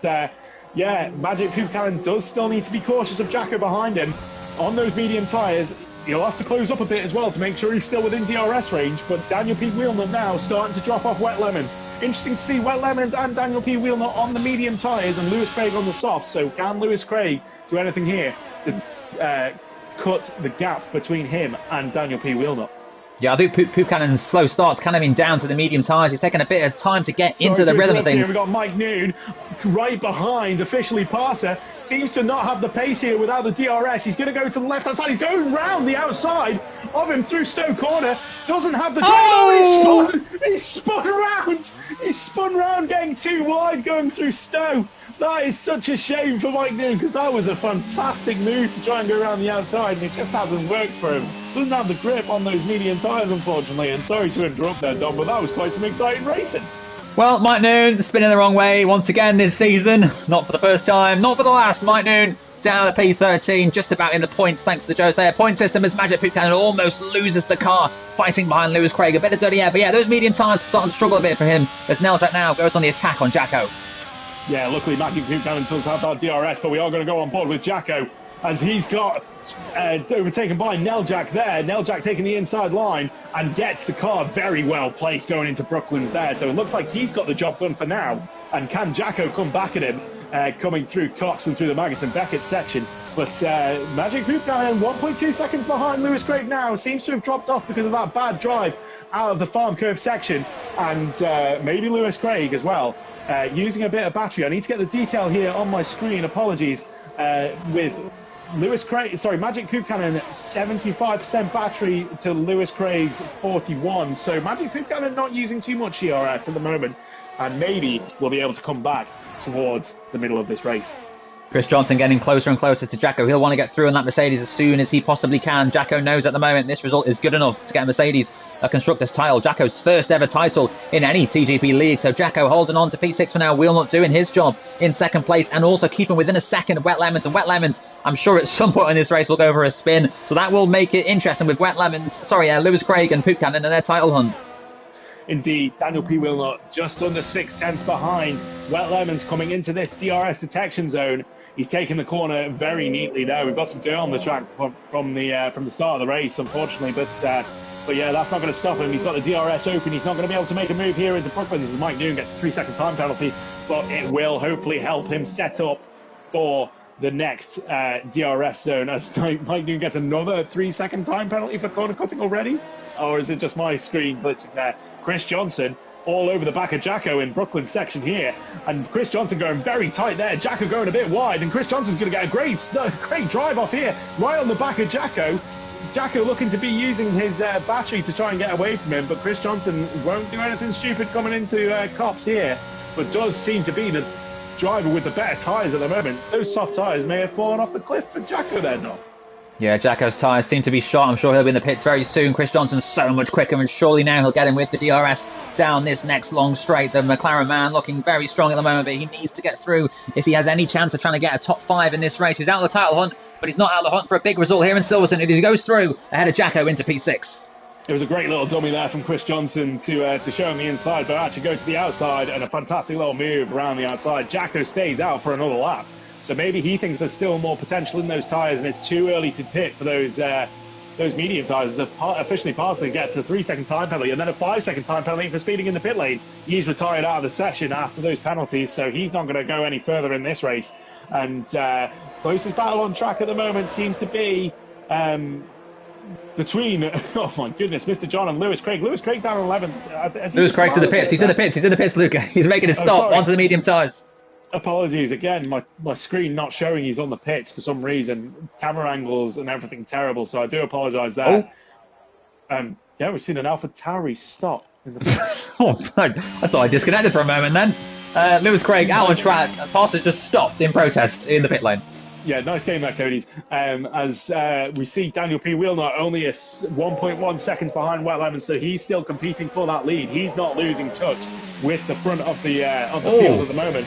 yeah, Magic Poop Cannon does still need to be cautious of Jacko behind him on those medium tyres. He'll have to close up a bit as well to make sure he's still within DRS range, but Daniel P. Wheelnut now starting to drop off Wet Lemons. Interesting to see Wet Lemons and Daniel P. Wheelnut on the medium tyres and Lewis Craig on the soft. So can Lewis Craig do anything here to cut the gap between him and Daniel P. Wheelnut? Yeah, I think Poop Cannon's slow start's kind of been down to the medium tyres. He's taken a bit of time to get into the rhythm of things. We've got Mike Noon right behind, officially passer. Seems to not have the pace here without the DRS. He's going to go to the left-hand side. He's going round the outside of him through Stowe Corner. Doesn't have the... He's spun around. He's spun round, getting too wide, going through Stowe. That is such a shame for Mike Noon, because that was a fantastic move to try and go around the outside, and it just hasn't worked for him. Doesn't have the grip on those medium tyres, unfortunately, and sorry to interrupt there, Dom, but that was quite some exciting racing. Well, Mike Noon spinning the wrong way once again this season. Not for the first time, not for the last. Mike Noon down to P13, just about in the points thanks to the Jose point system, as Magic Poop Cannon almost loses the car, fighting behind Lewis Craig. A bit of dirty air, but yeah, those medium tyres starting to struggle a bit for him, as Nailjack now goes on the attack on Jacko. Yeah, luckily Magic Poop Cannon does have that DRS, but we are going to go on board with Jacko as he's got overtaken by Neljak there. Neljak taking the inside line and gets the car very well placed going into Brooklands there. So it looks like he's got the job done for now. And can Jacko come back at him, coming through Cox and through the Magnussen Beckett section? But Magic Hoopnanen 1.2 seconds behind Lewis Craig now. Seems to have dropped off because of that bad drive out of the farm curve section. And maybe Lewis Craig as well, using a bit of battery. I need to get the detail here on my screen. Apologies. With Lewis Craig, sorry, Magic Hoopnanen 75% battery to Lewis Craig's 41. So Magic Hoopnanen not using too much ERS at the moment, and maybe we'll be able to come back towards the middle of this race. Chris Johnson getting closer and closer to Jacko. He'll want to get through in that Mercedes as soon as he possibly can. Jacko knows at the moment this result is good enough to get Mercedes a Constructors title. Jacko's first ever title in any TGP league. So Jacko holding on to P6 for now. Wheelnut doing his job in second place and also keeping within a second of Wet Lemons. And Wet Lemons, I'm sure at some point in this race will go for a spin. So that will make it interesting with Lewis Craig and Hoopnanen in their title hunt. Indeed, Daniel P. Wheelnut just under 6/10 behind. Wet Lemons coming into this DRS detection zone. He's taken the corner very neatly there. We've got some dirt on the track from the start of the race, unfortunately, but yeah, that's not going to stop him. He's got the DRS open. He's not going to be able to make a move here into Brooklyn. This is Mike Noon gets a 3-second time penalty, but it will hopefully help him set up for the next DRS zone. As Mike Noon gets another 3-second time penalty for corner cutting already, or is it just my screen glitching there? Chris Johnson all over the back of Jacko in Brooklyn section here, and Chris Johnson going very tight there. Jacko going a bit wide, and Chris Johnson's going to get a great drive off here, right on the back of Jacko. Jacko looking to be using his battery to try and get away from him, but Chris Johnson won't do anything stupid coming into Cops here, but does seem to be the driver with the better tyres at the moment. Those soft tyres may have fallen off the cliff for Jacko there, Dom. Yeah, Jacko's tyres seem to be shot. I'm sure he'll be in the pits very soon. Chris Johnson's so much quicker, and surely now he'll get him with the DRS down this next long straight. The McLaren man looking very strong at the moment, but he needs to get through if he has any chance of trying to get a top 5 in this race. He's out of the title hunt, but he's not out of the hunt for a big result here in Silverstone. He goes through ahead of Jacko into P6. It was a great little dummy there from Chris Johnson to show him the inside, but actually go to the outside, and a fantastic little move around the outside. Jacko stays out for another lap. So maybe he thinks there's still more potential in those tyres, and it's too early to pit for those medium tyres. Officially passed and gets a 3-second time penalty, and then a 5-second time penalty for speeding in the pit lane. He's retired out of the session after those penalties, so he's not going to go any further in this race. And closest battle on track at the moment seems to be between, oh my goodness, Mr. John and Lewis Craig. Lewis Craig down 11th. Lewis Craig's to the pits. He's in the pits, Luca. He's making a stop onto the medium tyres. Apologies again, my screen not showing he's on the pits for some reason. Camera angles and everything terrible, so I do apologise there. Yeah, we've seen an AlphaTauri stop in the pits. Oh, I thought I disconnected for a moment then. Lewis Craig out on track. Pastor just stopped in protest in the pit lane. Yeah, nice game there, Cody's. As we see Daniel P. Wheelnut only 1.1 seconds behind Wet Lemons, so he's still competing for that lead. He's not losing touch with the front of the field at the moment.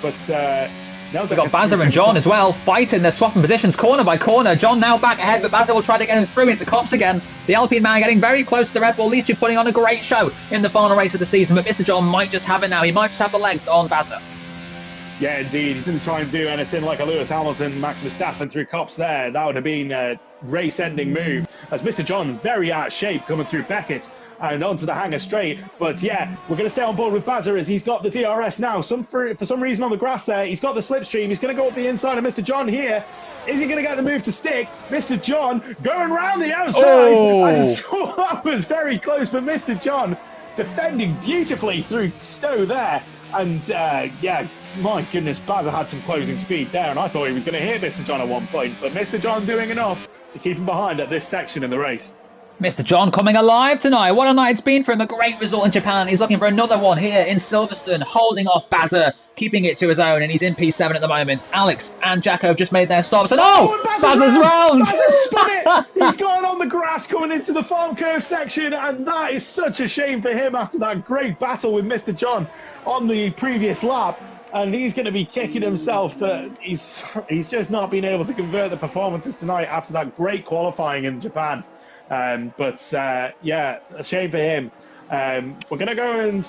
But we've got Bazza and John as well, fighting. They're swapping positions corner by corner. John now back ahead, but Bazza will try to get him through into Cops again. The Alpine man getting very close to the Red Bull. At least you're putting on a great show in the final race of the season, but Mr. John might just have it now. He might just have the legs on Bazza. Yeah, indeed. He didn't try and do anything like a Lewis Hamilton, Max Verstappen through Cops there. That would have been a race-ending move. As Mr. John, very out of shape, coming through Beckett and onto the hangar straight. But yeah, we're going to stay on board with Bazza as he's got the DRS now. For some reason on the grass there, he's got the slipstream. He's going to go up the inside of Mr. John here. Is he going to get the move to stick? Mr. John going round the outside. Oh. I saw that was very close, but Mr. John defending beautifully through Stowe there. And yeah, my goodness, Bazza had some closing speed there, and I thought he was going to hit Mr. John at one point, but Mr. John doing enough to keep him behind at this section in the race. Mr. John coming alive tonight. What a night it's been for him. A great result in Japan. He's looking for another one here in Silverstone, holding off Bazza, keeping it to his own, and he's in P7 at the moment. Alex and Jacko have just made their stops, and Bazza's round! Bazza's spun it! He's gone on the grass coming into the farm curve section, and that is such a shame for him after that great battle with Mr. John on the previous lap. And he's going to be kicking himself that he's just not been able to convert the performances tonight after that great qualifying in Japan. But yeah, a shame for him. We're going to go and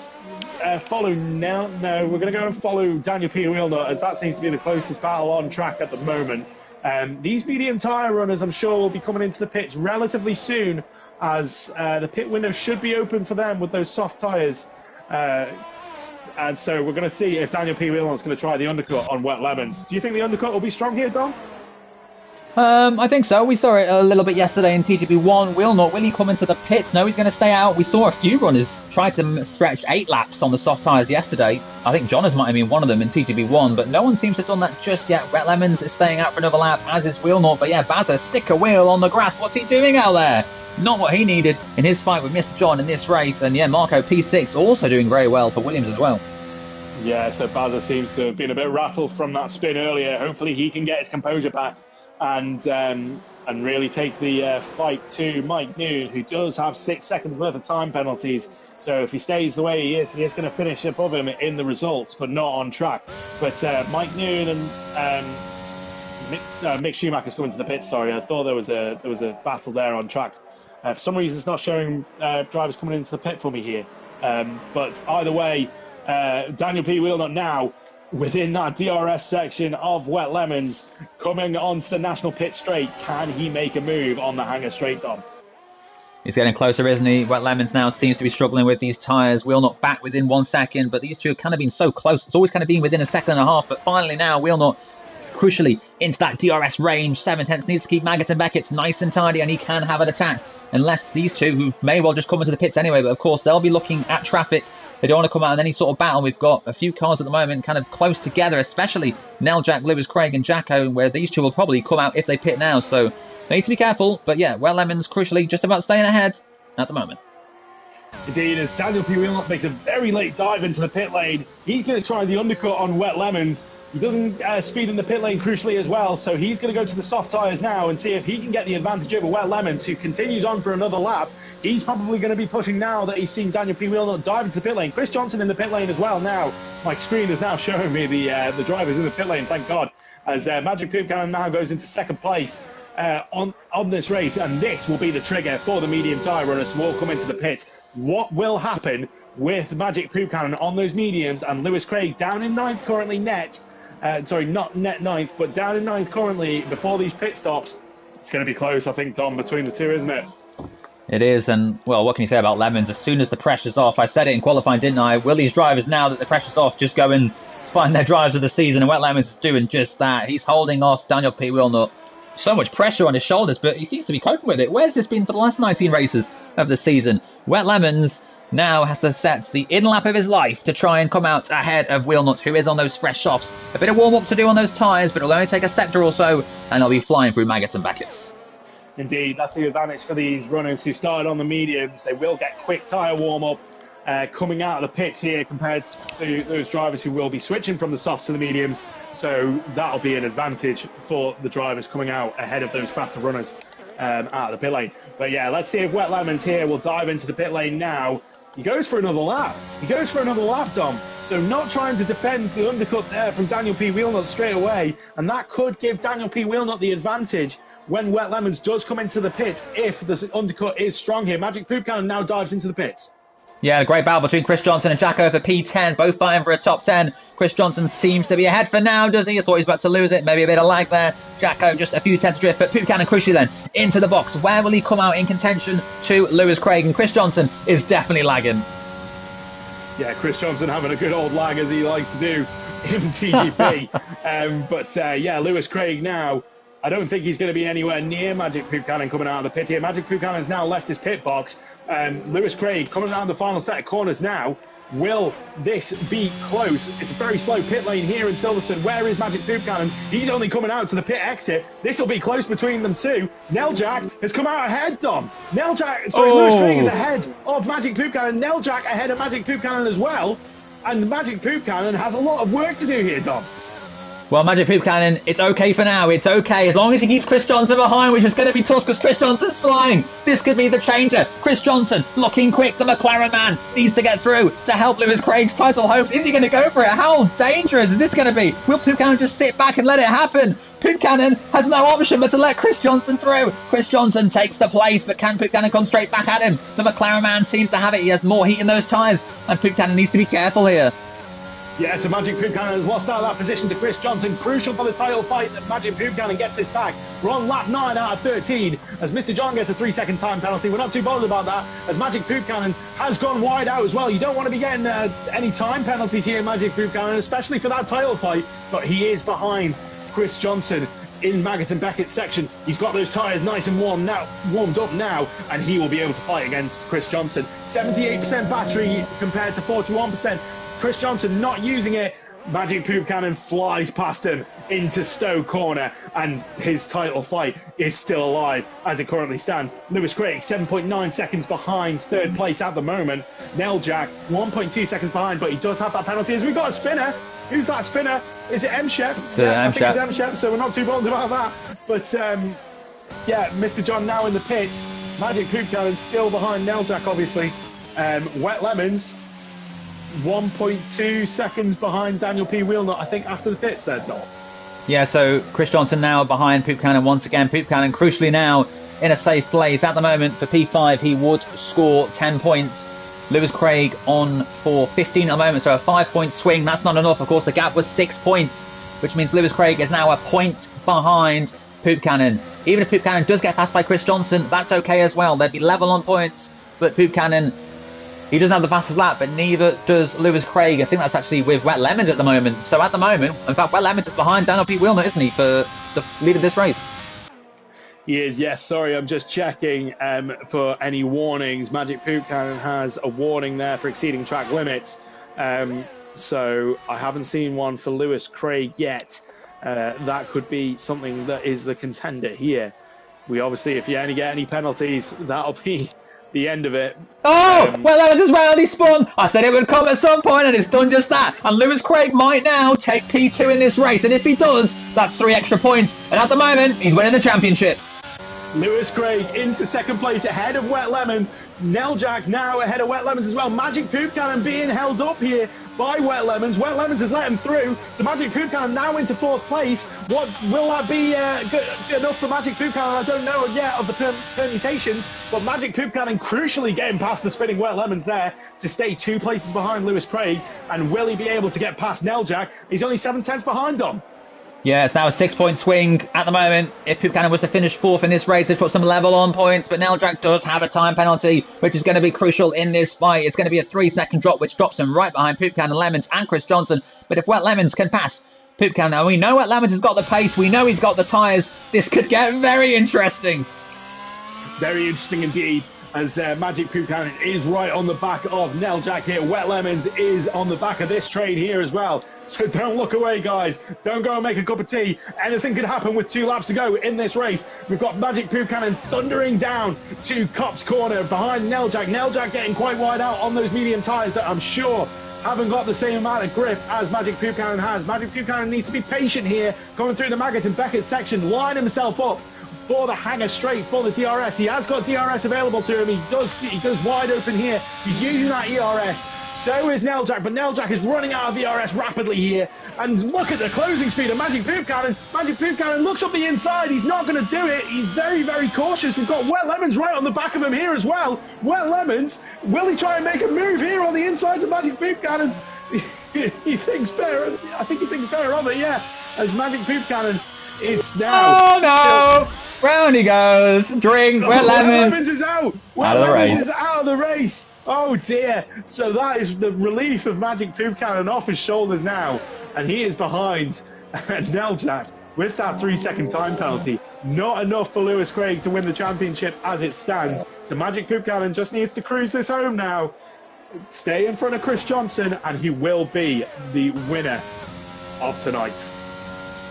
follow now. No, we're going to go and follow Daniel P. Wheelnut, as that seems to be the closest battle on track at the moment. These medium tyre runners, I'm sure, will be coming into the pits relatively soon, as the pit window should be open for them with those soft tyres. And so we're going to see if Daniel P. Wheelnut's going to try the undercut on wet lemons. Do you think the undercut will be strong here, Dom? I think so. We saw it a little bit yesterday in TGP1. Will he come into the pits? No, he's going to stay out. We saw a few runners try to stretch 8 laps on the soft tyres yesterday. I think Jonas might have been one of them in TGP1, but no one seems to have done that just yet. Wet Lemons is staying out for another lap, as is Wheelnut. But yeah, Bazza, stick a wheel on the grass. What's he doing out there? Not what he needed in his fight with Mr. John in this race. And yeah, Marco P6 also doing very well for Williams as well. Yeah, so Bazza seems to have been a bit rattled from that spin earlier. Hopefully he can get his composure back and really take the fight to Mike Noon, who does have 6 seconds worth of time penalties. So if he stays the way he is going to finish above him in the results, but not on track. But Mike Noon and Mick Schumacher's coming to the pit. Sorry, I thought there was a battle there on track. For some reason, it's not showing drivers coming into the pit for me here. But either way, Daniel P. Wheelnut now within that DRS section of Wet Lemons, coming onto the national pit straight. Can he make a move on the hangar straight, Dom? He's getting closer, isn't he? Wet Lemons now seems to be struggling with these tyres. Wheelnut back within 1 second, but these two have kind of been so close. It's always kind of been within a second and a half, but finally now Wheelnut crucially into that DRS range. 7/10 needs to keep Maggott and Beckett nice and tidy, and he can have an attack. Unless these two, who may well just come into the pits anyway, but of course they'll be looking at traffic. They don't want to come out in any sort of battle. We've got a few cars at the moment kind of close together, especially Neljak, Lewis Craig and Jacko, where these two will probably come out if they pit now. So they need to be careful. But yeah, Wet Lemons crucially just about staying ahead at the moment. Indeed, as Daniel P. Wheelnut makes a very late dive into the pit lane, he's going to try the undercut on Wet Lemons. He doesn't speed in the pit lane crucially as well, so he's going to go to the soft tyres now and see if he can get the advantage over Wet Lemons, who continues on for another lap. He's probably going to be pushing now that he's seen Daniel P. Wheelnut dive into the pit lane. Chris Johnson in the pit lane as well now. My screen is now showing me the drivers in the pit lane, thank God, as Magic Poop Cannon now goes into second place on this race, and this will be the trigger for the medium tyre runners to all come into the pit. What will happen with Magic Poop Cannon on those mediums and Lewis Craig down in 9th currently not net 9th, but down in 9th currently before these pit stops? It's going to be close, I think, Dom, between the two, isn't it? It is, and well, what can you say about Lemons? As soon as the pressure's off, I said it in qualifying, didn't I? Will these drivers, now that the pressure's off, just go and find their drives of the season? And Wet Lemons is doing just that. He's holding off Daniel P. Wheelnut. So much pressure on his shoulders, but he seems to be coping with it. Where's this been for the last 19 races of the season? Wet Lemons now has to set the in-lap of his life to try and come out ahead of Wheelnut, who is on those fresh softs. A bit of warm-up to do on those tyres, but it'll only take a sector or so, and he'll be flying through Maggots and Becketts. Indeed, that's the advantage for these runners who started on the mediums. They will get quick tyre warm-up coming out of the pits here compared to those drivers who will be switching from the softs to the mediums. So that'll be an advantage for the drivers coming out ahead of those faster runners out of the pit lane. But yeah, let's see if Wet Lemons here will dive into the pit lane now. He goes for another lap. Dom. So not trying to defend the undercut there from Daniel P. Wheelnut straight away. And that could give Daniel P. Wheelnut the advantage when Wet Lemons does come into the pit, if the undercut is strong here. Magic Poop Cannon now dives into the pit. Yeah, a great battle between Chris Johnson and Jacko for P10, both vying for a top 10. Chris Johnson seems to be ahead for now, does he? I thought he was about to lose it, maybe a bit of lag there. Jacko just a few tenths adrift, but Poop Cannon crucially then into the box. Where will he come out in contention to Lewis Craig? And Chris Johnson is definitely lagging. Yeah, Chris Johnson having a good old lag, as he likes to do in TGP. But Lewis Craig now, I don't think he's going to be anywhere near Magic Poop Cannon coming out of the pit here. Magic Poop Cannon's now left his pit box. Lewis Craig coming down the final set of corners now. Will this be close? It's a very slow pit lane here in Silverstone. Where is Magic Poop Cannon? He's only coming out to the pit exit. This will be close between them two. Neljak has come out ahead, Dom. Lewis Craig is ahead of Magic Poop Cannon. Neljak ahead of Magic Poop Cannon as well. And Magic Poop Cannon has a lot of work to do here, Dom. Well, Magic Poop Cannon, it's okay for now. It's okay. As long as he keeps Chris Johnson behind, which is going to be tough because Chris Johnson's flying. This could be the changer. Chris Johnson looking quick. The McLaren man needs to get through to help Lewis Craig's title hopes. Is he going to go for it? How dangerous is this going to be? Will Poop Cannon just sit back and let it happen? Poop Cannon has no option but to let Chris Johnson through. Chris Johnson takes the place, but can Poop Cannon come straight back at him? The McLaren man seems to have it. He has more heat in those tyres, and Poop Cannon needs to be careful here. Yeah, so Magic Poop Cannon has lost out of that position to Chris Johnson. Crucial for the title fight that Magic Poop Cannon gets this back. We're on lap 9 out of 13 as Mr. John gets a 3-second time penalty. We're not too bothered about that as Magic Poop Cannon has gone wide out as well. You don't want to be getting any time penalties here, Magic Poop Cannon, especially for that title fight. But he is behind Chris Johnson in Maggott and Beckett's section. He's got those tyres nice and warmed up now, and he will be able to fight against Chris Johnson. 78% battery compared to 41%. Chris Johnson not using it. Magic Poop Cannon flies past him into Stowe Corner, and his title fight is still alive as it currently stands. Lewis Craig 7.9 seconds behind third place at the moment. Neljak 1.2 seconds behind, but he does have that penalty as we've got a spinner. Who's that spinner? Is it M-Shep? Yeah, I think it's M-Shep, so we're not too bothered about that. But yeah, Mr. John now in the pits. Magic Poop Cannon still behind Neljak, obviously. Wet Lemons 1.2 seconds behind Daniel P. Wheelnut, I think, after the pits there, Dom. Yeah, so Chris Johnson now behind Poop Cannon once again. Poop Cannon crucially now in a safe place. At the moment, for P5, he would score 10 points. Lewis Craig on for 15 at the moment, so a 5-point swing. That's not enough. Of course, the gap was 6 points, which means Lewis Craig is now a point behind Poop Cannon. Even if Poop Cannon does get passed by Chris Johnson, that's okay as well. They'd be level on points, but Poop Cannon, he doesn't have the fastest lap, but neither does Lewis Craig. I think that's actually with Wet Lemons at the moment. So at the moment, in fact, Wet Lemons is behind Daniel P. Wheelnut, isn't he, for the lead of this race? He is, yes. Sorry, I'm just checking for any warnings. Magic Poop Cannon has a warning there for exceeding track limits. So I haven't seen one for Lewis Craig yet. That could be something that is the contender here. We obviously, if you only get any penalties, that'll be the end of it. Oh, well, that was just round he spun. I said it would come at some point, and it's done just that. And Lewis Craig might now take P2 in this race, and if he does, that's 3 extra points. And at the moment, he's winning the championship. Lewis Craig into second place ahead of Wet Lemons. Neljak now ahead of Wet Lemons as well. Magic Poop Cannon being held up here by Wet Lemons. Wet Lemons has let him through. So Magic Poop Cannon now into fourth place. What will that be good enough for Magic Poop Cannon? I don't know yet of the permutations. But Magic Poop Cannon crucially getting past the spinning Wet Lemons there to stay 2 places behind Lewis Craig. And will he be able to get past Neljak? He's only 7 tenths behind them. Yeah, it's now a 6-point swing at the moment. If Poop Cannon was to finish 4th in this race, it'd put some level on points, but Neljak does have a time penalty, which is going to be crucial in this fight. It's going to be a 3-second drop, which drops him right behind Poop Cannon, Lemons and Chris Johnson. But if Wet Lemons can pass Poop Cannon, now we know Wet Lemons has got the pace, we know he's got the tyres. This could get very interesting. Very interesting indeed, as Magic Poop Cannon is right on the back of Neljak here. Wet Lemons is on the back of this train here as well. So don't look away, guys. Don't go and make a cup of tea. Anything could happen with 2 laps to go in this race. We've got Magic Poop Cannon thundering down to Copse Corner behind Neljak. Neljak getting quite wide out on those medium tyres that I'm sure haven't got the same amount of grip as Magic Poop Cannon has. Magic Poop Cannon needs to be patient here, going through the Maggott and Beckett section, line himself up for the hanger straight for the DRS. He has got DRS available to him. He goes wide open here. He's using that ERS. So is Neljak, but Neljak is running out of ERS rapidly here. And look at the closing speed of Magic Poop Cannon. Magic Poop Cannon looks up the inside. He's not going to do it. He's very, very cautious. We've got Wet Lemons right on the back of him here as well. Wet Lemons, will he try and make a move here on the inside of Magic Poop Cannon? He thinks better. I think he thinks better of it, yeah. As Magic Poop Cannon is now. Oh no! Round he goes. Drink. Wet Lemons. Wet Lemons is out. Wet Lemons is out of the race. Oh dear. So that is the relief of Magic Poop Cannon off his shoulders now. And he is behind Neljak with that 3-second time penalty. Not enough for Lewis Craig to win the championship as it stands. So Magic Poop Cannon just needs to cruise this home now. Stay in front of Chris Johnson, and he will be the winner of tonight.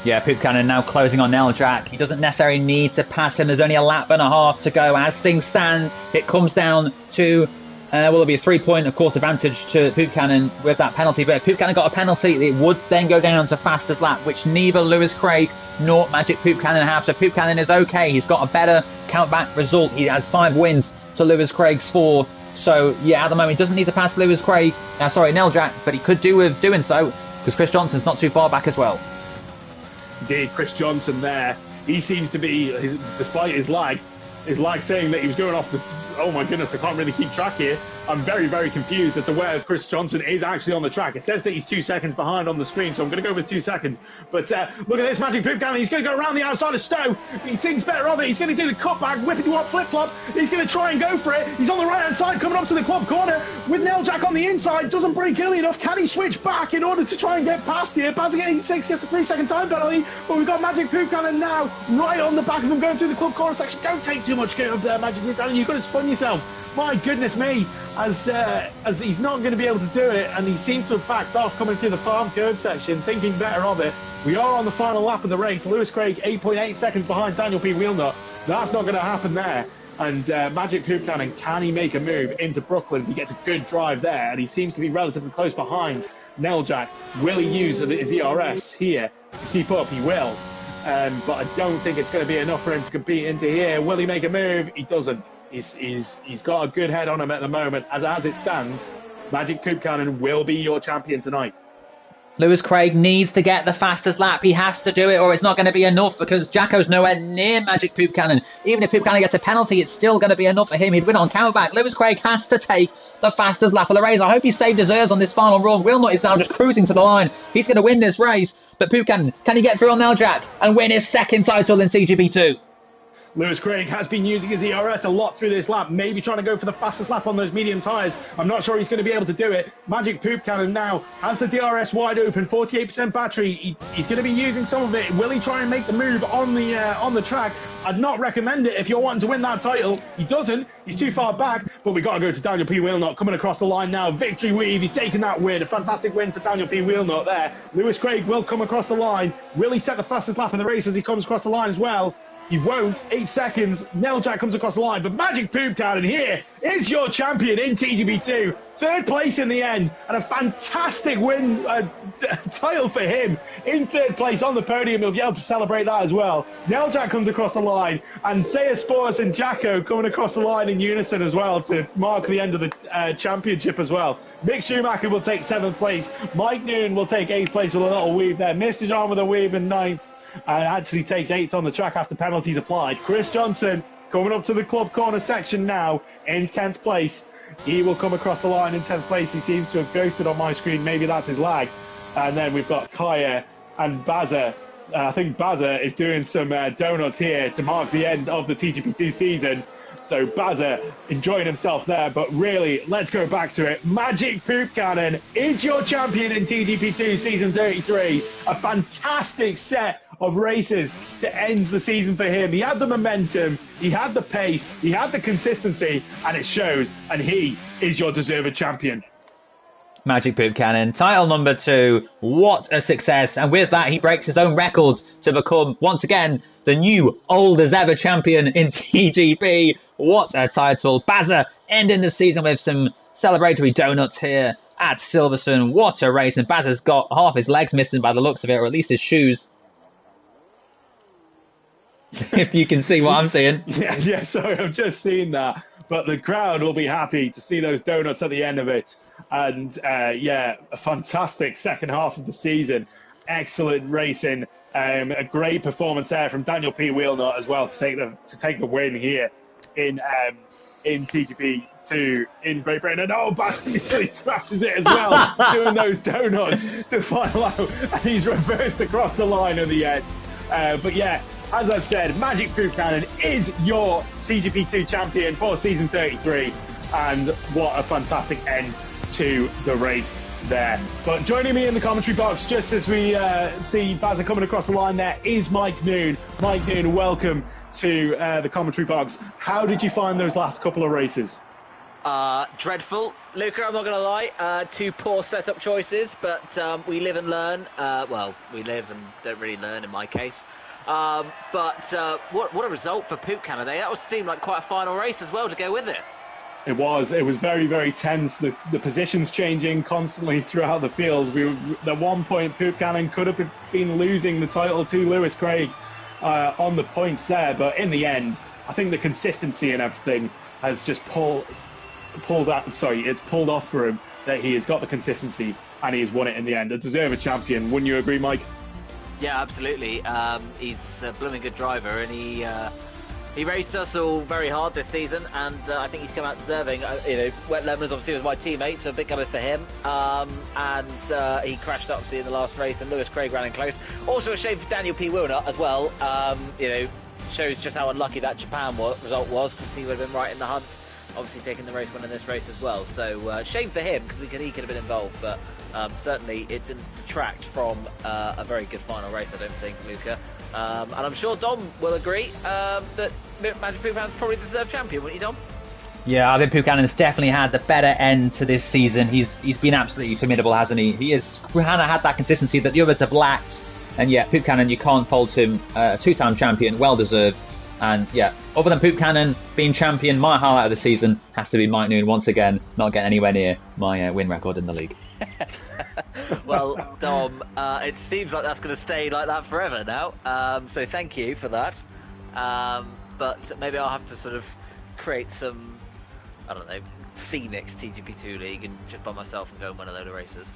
Yeah, Poop Cannon now closing on Neljak. He doesn't necessarily need to pass him. There's only a lap and a half to go. As things stand, it comes down to, well, it'll be a 3-point, of course, advantage to Poop Cannon with that penalty. But if Poop Cannon got a penalty, it would then go down to fastest lap, which neither Lewis Craig nor Magic Poop Cannon have. So Poop Cannon is okay. He's got a better count-back result. He has 5 wins to Lewis Craig's 4. So, yeah, at the moment, he doesn't need to pass Lewis Craig. Neljak, but he could do with doing so, because Chris Johnson's not too far back as well. Indeed, Chris Johnson there. He seems to be, despite his lag, Is lag saying that he was going off the... Oh my goodness, I can't really keep track here. I'm very, very confused as to where Chris Johnson is actually on the track. It says that he's 2 seconds behind on the screen, so I'm going to go with 2 seconds. But look at this Magic Poop Cannon. He's going to go around the outside of Stowe. He thinks better of it. He's going to do the cutback, whippity wop flip flop. He's going to try and go for it. He's on the right hand side, coming up to the club corner with Neljak on the inside. Doesn't break early enough. Can he switch back in order to try and get past here? Bazza 86 gets a 3 second time penalty, but we've got Magic Poop Cannon now right on the back of him going through the club corner section. Don't take too much care of Magic Poop Cannon. You've got to spun yourself. My goodness me, as he's not going to be able to do it, and he seems to have backed off coming through the farm curve section, thinking better of it. We are on the final lap of the race. Lewis Craig 8.8 seconds behind Daniel P. Wheelnut. That's not going to happen there. And Magic Poop Cannon, can he make a move into Brooklands? He gets a good drive there, and he seems to be relatively close behind Neljak. Will he use his ERS here to keep up? He will. But I don't think it's going to be enough for him to compete into here. Will he make a move? He doesn't. He's got a good head on him at the moment. As it stands, Magic Poop Cannon will be your champion tonight. Lewis Craig needs to get the fastest lap. He has to do it, or it's not going to be enough, because Jacko's nowhere near Magic Poop Cannon. Even if Poop Cannon gets a penalty, it's still going to be enough for him. He'd win on counterback. Lewis Craig has to take the fastest lap of the race. I hope he saved his ears on this final run. Wheelnut is now just cruising to the line. He's going to win this race. But Poop Cannon, can he get through on Neljak and win his second title in CGP2? Lewis Craig has been using his ERS a lot through this lap, maybe trying to go for the fastest lap on those medium tyres. I'm not sure he's going to be able to do it. Magic Poop Cannon now has the DRS wide open, 48% battery. He's going to be using some of it. Will he try and make the move on the track? I'd not recommend it if you're wanting to win that title. He doesn't. He's too far back. But we got to go to Daniel P. Wheelnut coming across the line now. Victory weave. He's taken that win. A fantastic win for Daniel P. Wheelnut there. Lewis Craig will come across the line. Will he set the fastest lap of the race as he comes across the line as well? He won't. 8 seconds. Neljak comes across the line. But Magic Poop Cannon here is your champion in TGP2. Third place in the end. And a fantastic win title for him. In third place on the podium. He'll be able to celebrate that as well. Neljak comes across the line. And Seiya Sports and Jacko coming across the line in unison as well to mark the end of the championship as well. Mick Schumacher will take 7th place. Mike Noon will take 8th place with a little weave there. Mr. John with a weave in 9th. And actually takes 8th on the track after penalties applied. Chris Johnson coming up to the club corner section now in 10th place. He will come across the line in 10th place. He seems to have ghosted on my screen. Maybe that's his lag. And then we've got Kaya and Bazza. I think Bazza is doing some donuts here to mark the end of the TGP2 season. So Bazza enjoying himself there, but really, let's go back to it. Magic Poop Cannon is your champion in TGP2 Season 33. A fantastic set of races to end the season for him. He had the momentum, he had the pace, he had the consistency, and it shows, and he is your deserved champion. Magic Poop Cannon, title number 2. What a success. And with that, he breaks his own record to become, once again, the new old as ever champion in TGP. What a title. Bazza ending the season with some celebratory donuts here at Silverstone. What a race. And Bazza's got half his legs missing by the looks of it, or at least his shoes. If you can see what I'm seeing. Yeah, sorry, I've just seen that. But the crowd will be happy to see those donuts at the end of it. And a fantastic second half of the season. Excellent racing. A great performance there from Daniel P. Wheelnut as well to take the win here in TGP2 in Great Britain. And Bazza nearly crashes it as well, doing those donuts to final out. And he's reversed across the line in the end. But yeah, as I've said, Magic Poop Cannon is your CGP2 champion for season 33. And what a fantastic end to the race there. But joining me in the commentary box, just as we see Bazza coming across the line there, is Mike Noon. Mike Noon, welcome to the commentary box. How did you find those last couple of races? Dreadful. Luca, I'm not going to lie. 2 poor setup choices, but we live and learn. Well, we live and don't really learn in my case. But what a result for Poop Cannon. That seemed like quite a final race as well to go with it. It was very, very tense. The positions changing constantly throughout the field. At one point, Poop Cannon could have been losing the title to Lewis Craig on the points there, but in the end, I think the consistency and everything has just pulled off for him, that he has got the consistency and he's won it in the end. A deserved champion. Wouldn't you agree, Mike? Yeah, absolutely. He's a blooming good driver, and he He raced us all very hard this season, and I think he's come out deserving. Wet Lemons obviously was my teammate, so a big coming for him. And he crashed obviously in the last race, and Lewis Craig ran in close. Also a shame for Daniel P. Wilnut as well. Shows just how unlucky that Japan result was, because he would have been right in the hunt. Obviously taking the race win in this race as well. So shame for him, because he could have been involved, but certainly it didn't detract from a very good final race, I don't think, Luca. And I'm sure Dom will agree that Magic Buchanan's probably the deserved champion, wouldn't you, Dom? Yeah, I think Buchanan's definitely had the better end to this season. He's been absolutely formidable, hasn't he? He has kind of had that consistency that the others have lacked. And yeah, Buchanan, you can't fault him. Two-time champion, well deserved. And yeah, other than Buchanan being champion, my highlight of the season has to be Mike Noon once again, not getting anywhere near my win record in the league. Well, Dom, it seems like that's going to stay like that forever now. So thank you for that. But maybe I'll have to sort of create some, I don't know, Phoenix TGP2 league and just by myself and go and win a load of races.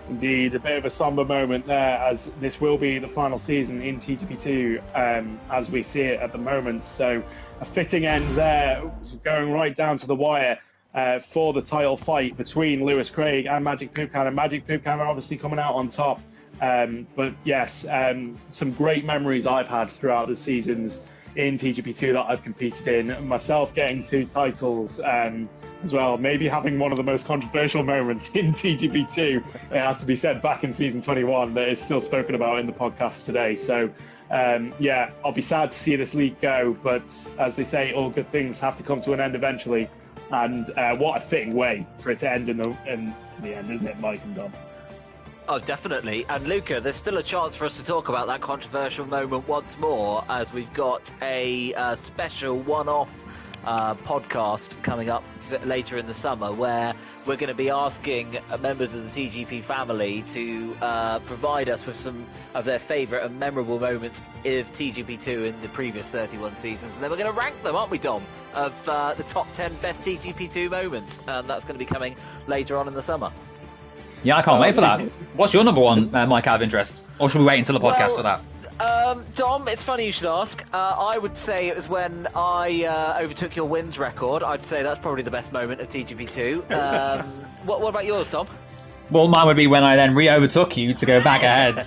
Indeed, a bit of a somber moment there, as this will be the final season in TGP2 as we see it at the moment. So a fitting end there, going right down to the wire for the title fight between Lewis Craig and Magic Buchanan. Magic Buchanan obviously coming out on top. But yes, some great memories I've had throughout the seasons in TGP2 that I've competed in. Myself getting 2 titles as well, maybe having one of the most controversial moments in TGP2, it has to be said, back in season 21, that is still spoken about in the podcast today. So yeah, I'll be sad to see this league go, but as they say, all good things have to come to an end eventually. And what a fitting way for it to end in the end, isn't it, Mike and Dom? Oh, definitely. And Luca, there's still a chance for us to talk about that controversial moment once more, as we've got a special one-off podcast coming up later in the summer, where we're going to be asking members of the TGP family to provide us with some of their favourite and memorable moments of TGP2 in the previous 31 seasons, and then we're going to rank them, aren't we, Dom, of the top 10 best TGP2 moments, and that's going to be coming later on in the summer. Yeah, I can't wait for that. What's your number one, Mike, out of interest? Or should we wait until the podcast for that? Dom, it's funny you should ask. I would say it was when I overtook your wins record. I'd say that's probably the best moment of TGP2. What about yours, Dom? Well, mine would be when I then re-overtook you to go back ahead.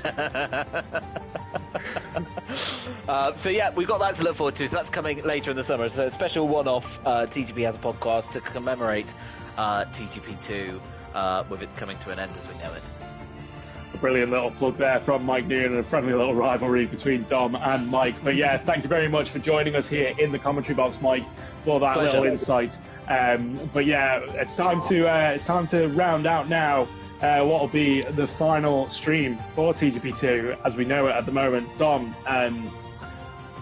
So yeah, we've got that to look forward to. So that's coming later in the summer. So a special one-off TGP has a podcast to commemorate TGP2 with it coming to an end as we know it. A brilliant little plug there from Mike Noon, and a friendly little rivalry between Dom and Mike. But yeah, thank you very much for joining us here in the commentary box, Mike, for that Pleasure. little insight. But yeah, it's time to round out now what will be the final stream for TGP2 as we know it at the moment. Dom,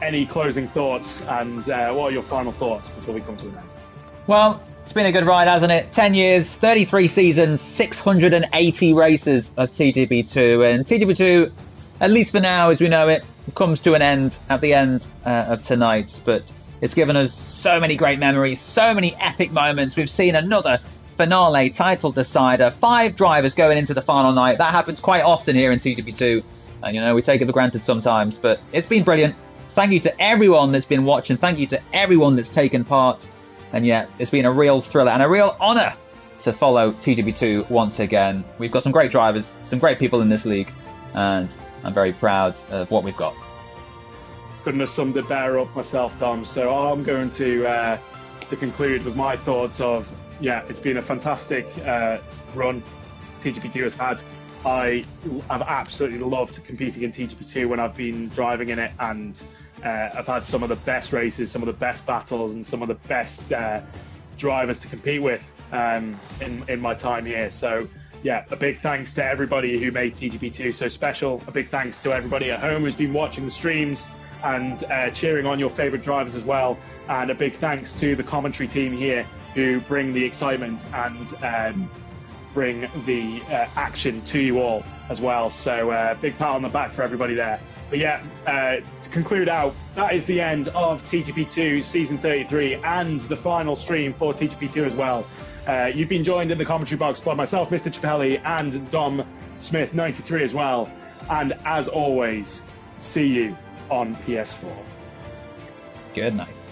any closing thoughts, and what are your final thoughts before we come to an end? Well, it's been a good ride, hasn't it? 10 years, 33 seasons, 680 races of TGP2. And TGP2, at least for now, as we know it, comes to an end at the end of tonight. But it's given us so many great memories, so many epic moments. We've seen another finale title decider, 5 drivers going into the final night. That happens quite often here in TGP2. And, we take it for granted sometimes. But it's been brilliant. Thank you to everyone that's been watching. Thank you to everyone that's taken part. And yeah, it's been a real thriller and a real honour to follow TGP2 once again. We've got some great drivers, some great people in this league, and I'm very proud of what we've got. Couldn't have summed it better up myself, Dom. So I'm going to conclude with my thoughts of, yeah, it's been a fantastic run TGP2 has had. I've absolutely loved competing in TGP2 when I've been driving in it, and I've had some of the best races, some of the best battles, and some of the best drivers to compete with in my time here. So yeah, a big thanks to everybody who made TGP2 so special. A big thanks to everybody at home who's been watching the streams and cheering on your favourite drivers as well. And a big thanks to the commentary team here who bring the excitement and bring the action to you all as well. So big pat on the back for everybody there. But yeah, to conclude out, that is the end of TGP2 Season 33 and the final stream for TGP2 as well. You've been joined in the commentary box by myself, Mr. Chappelli, and Dom Smith 93 as well. And as always, see you on PS4. Good night.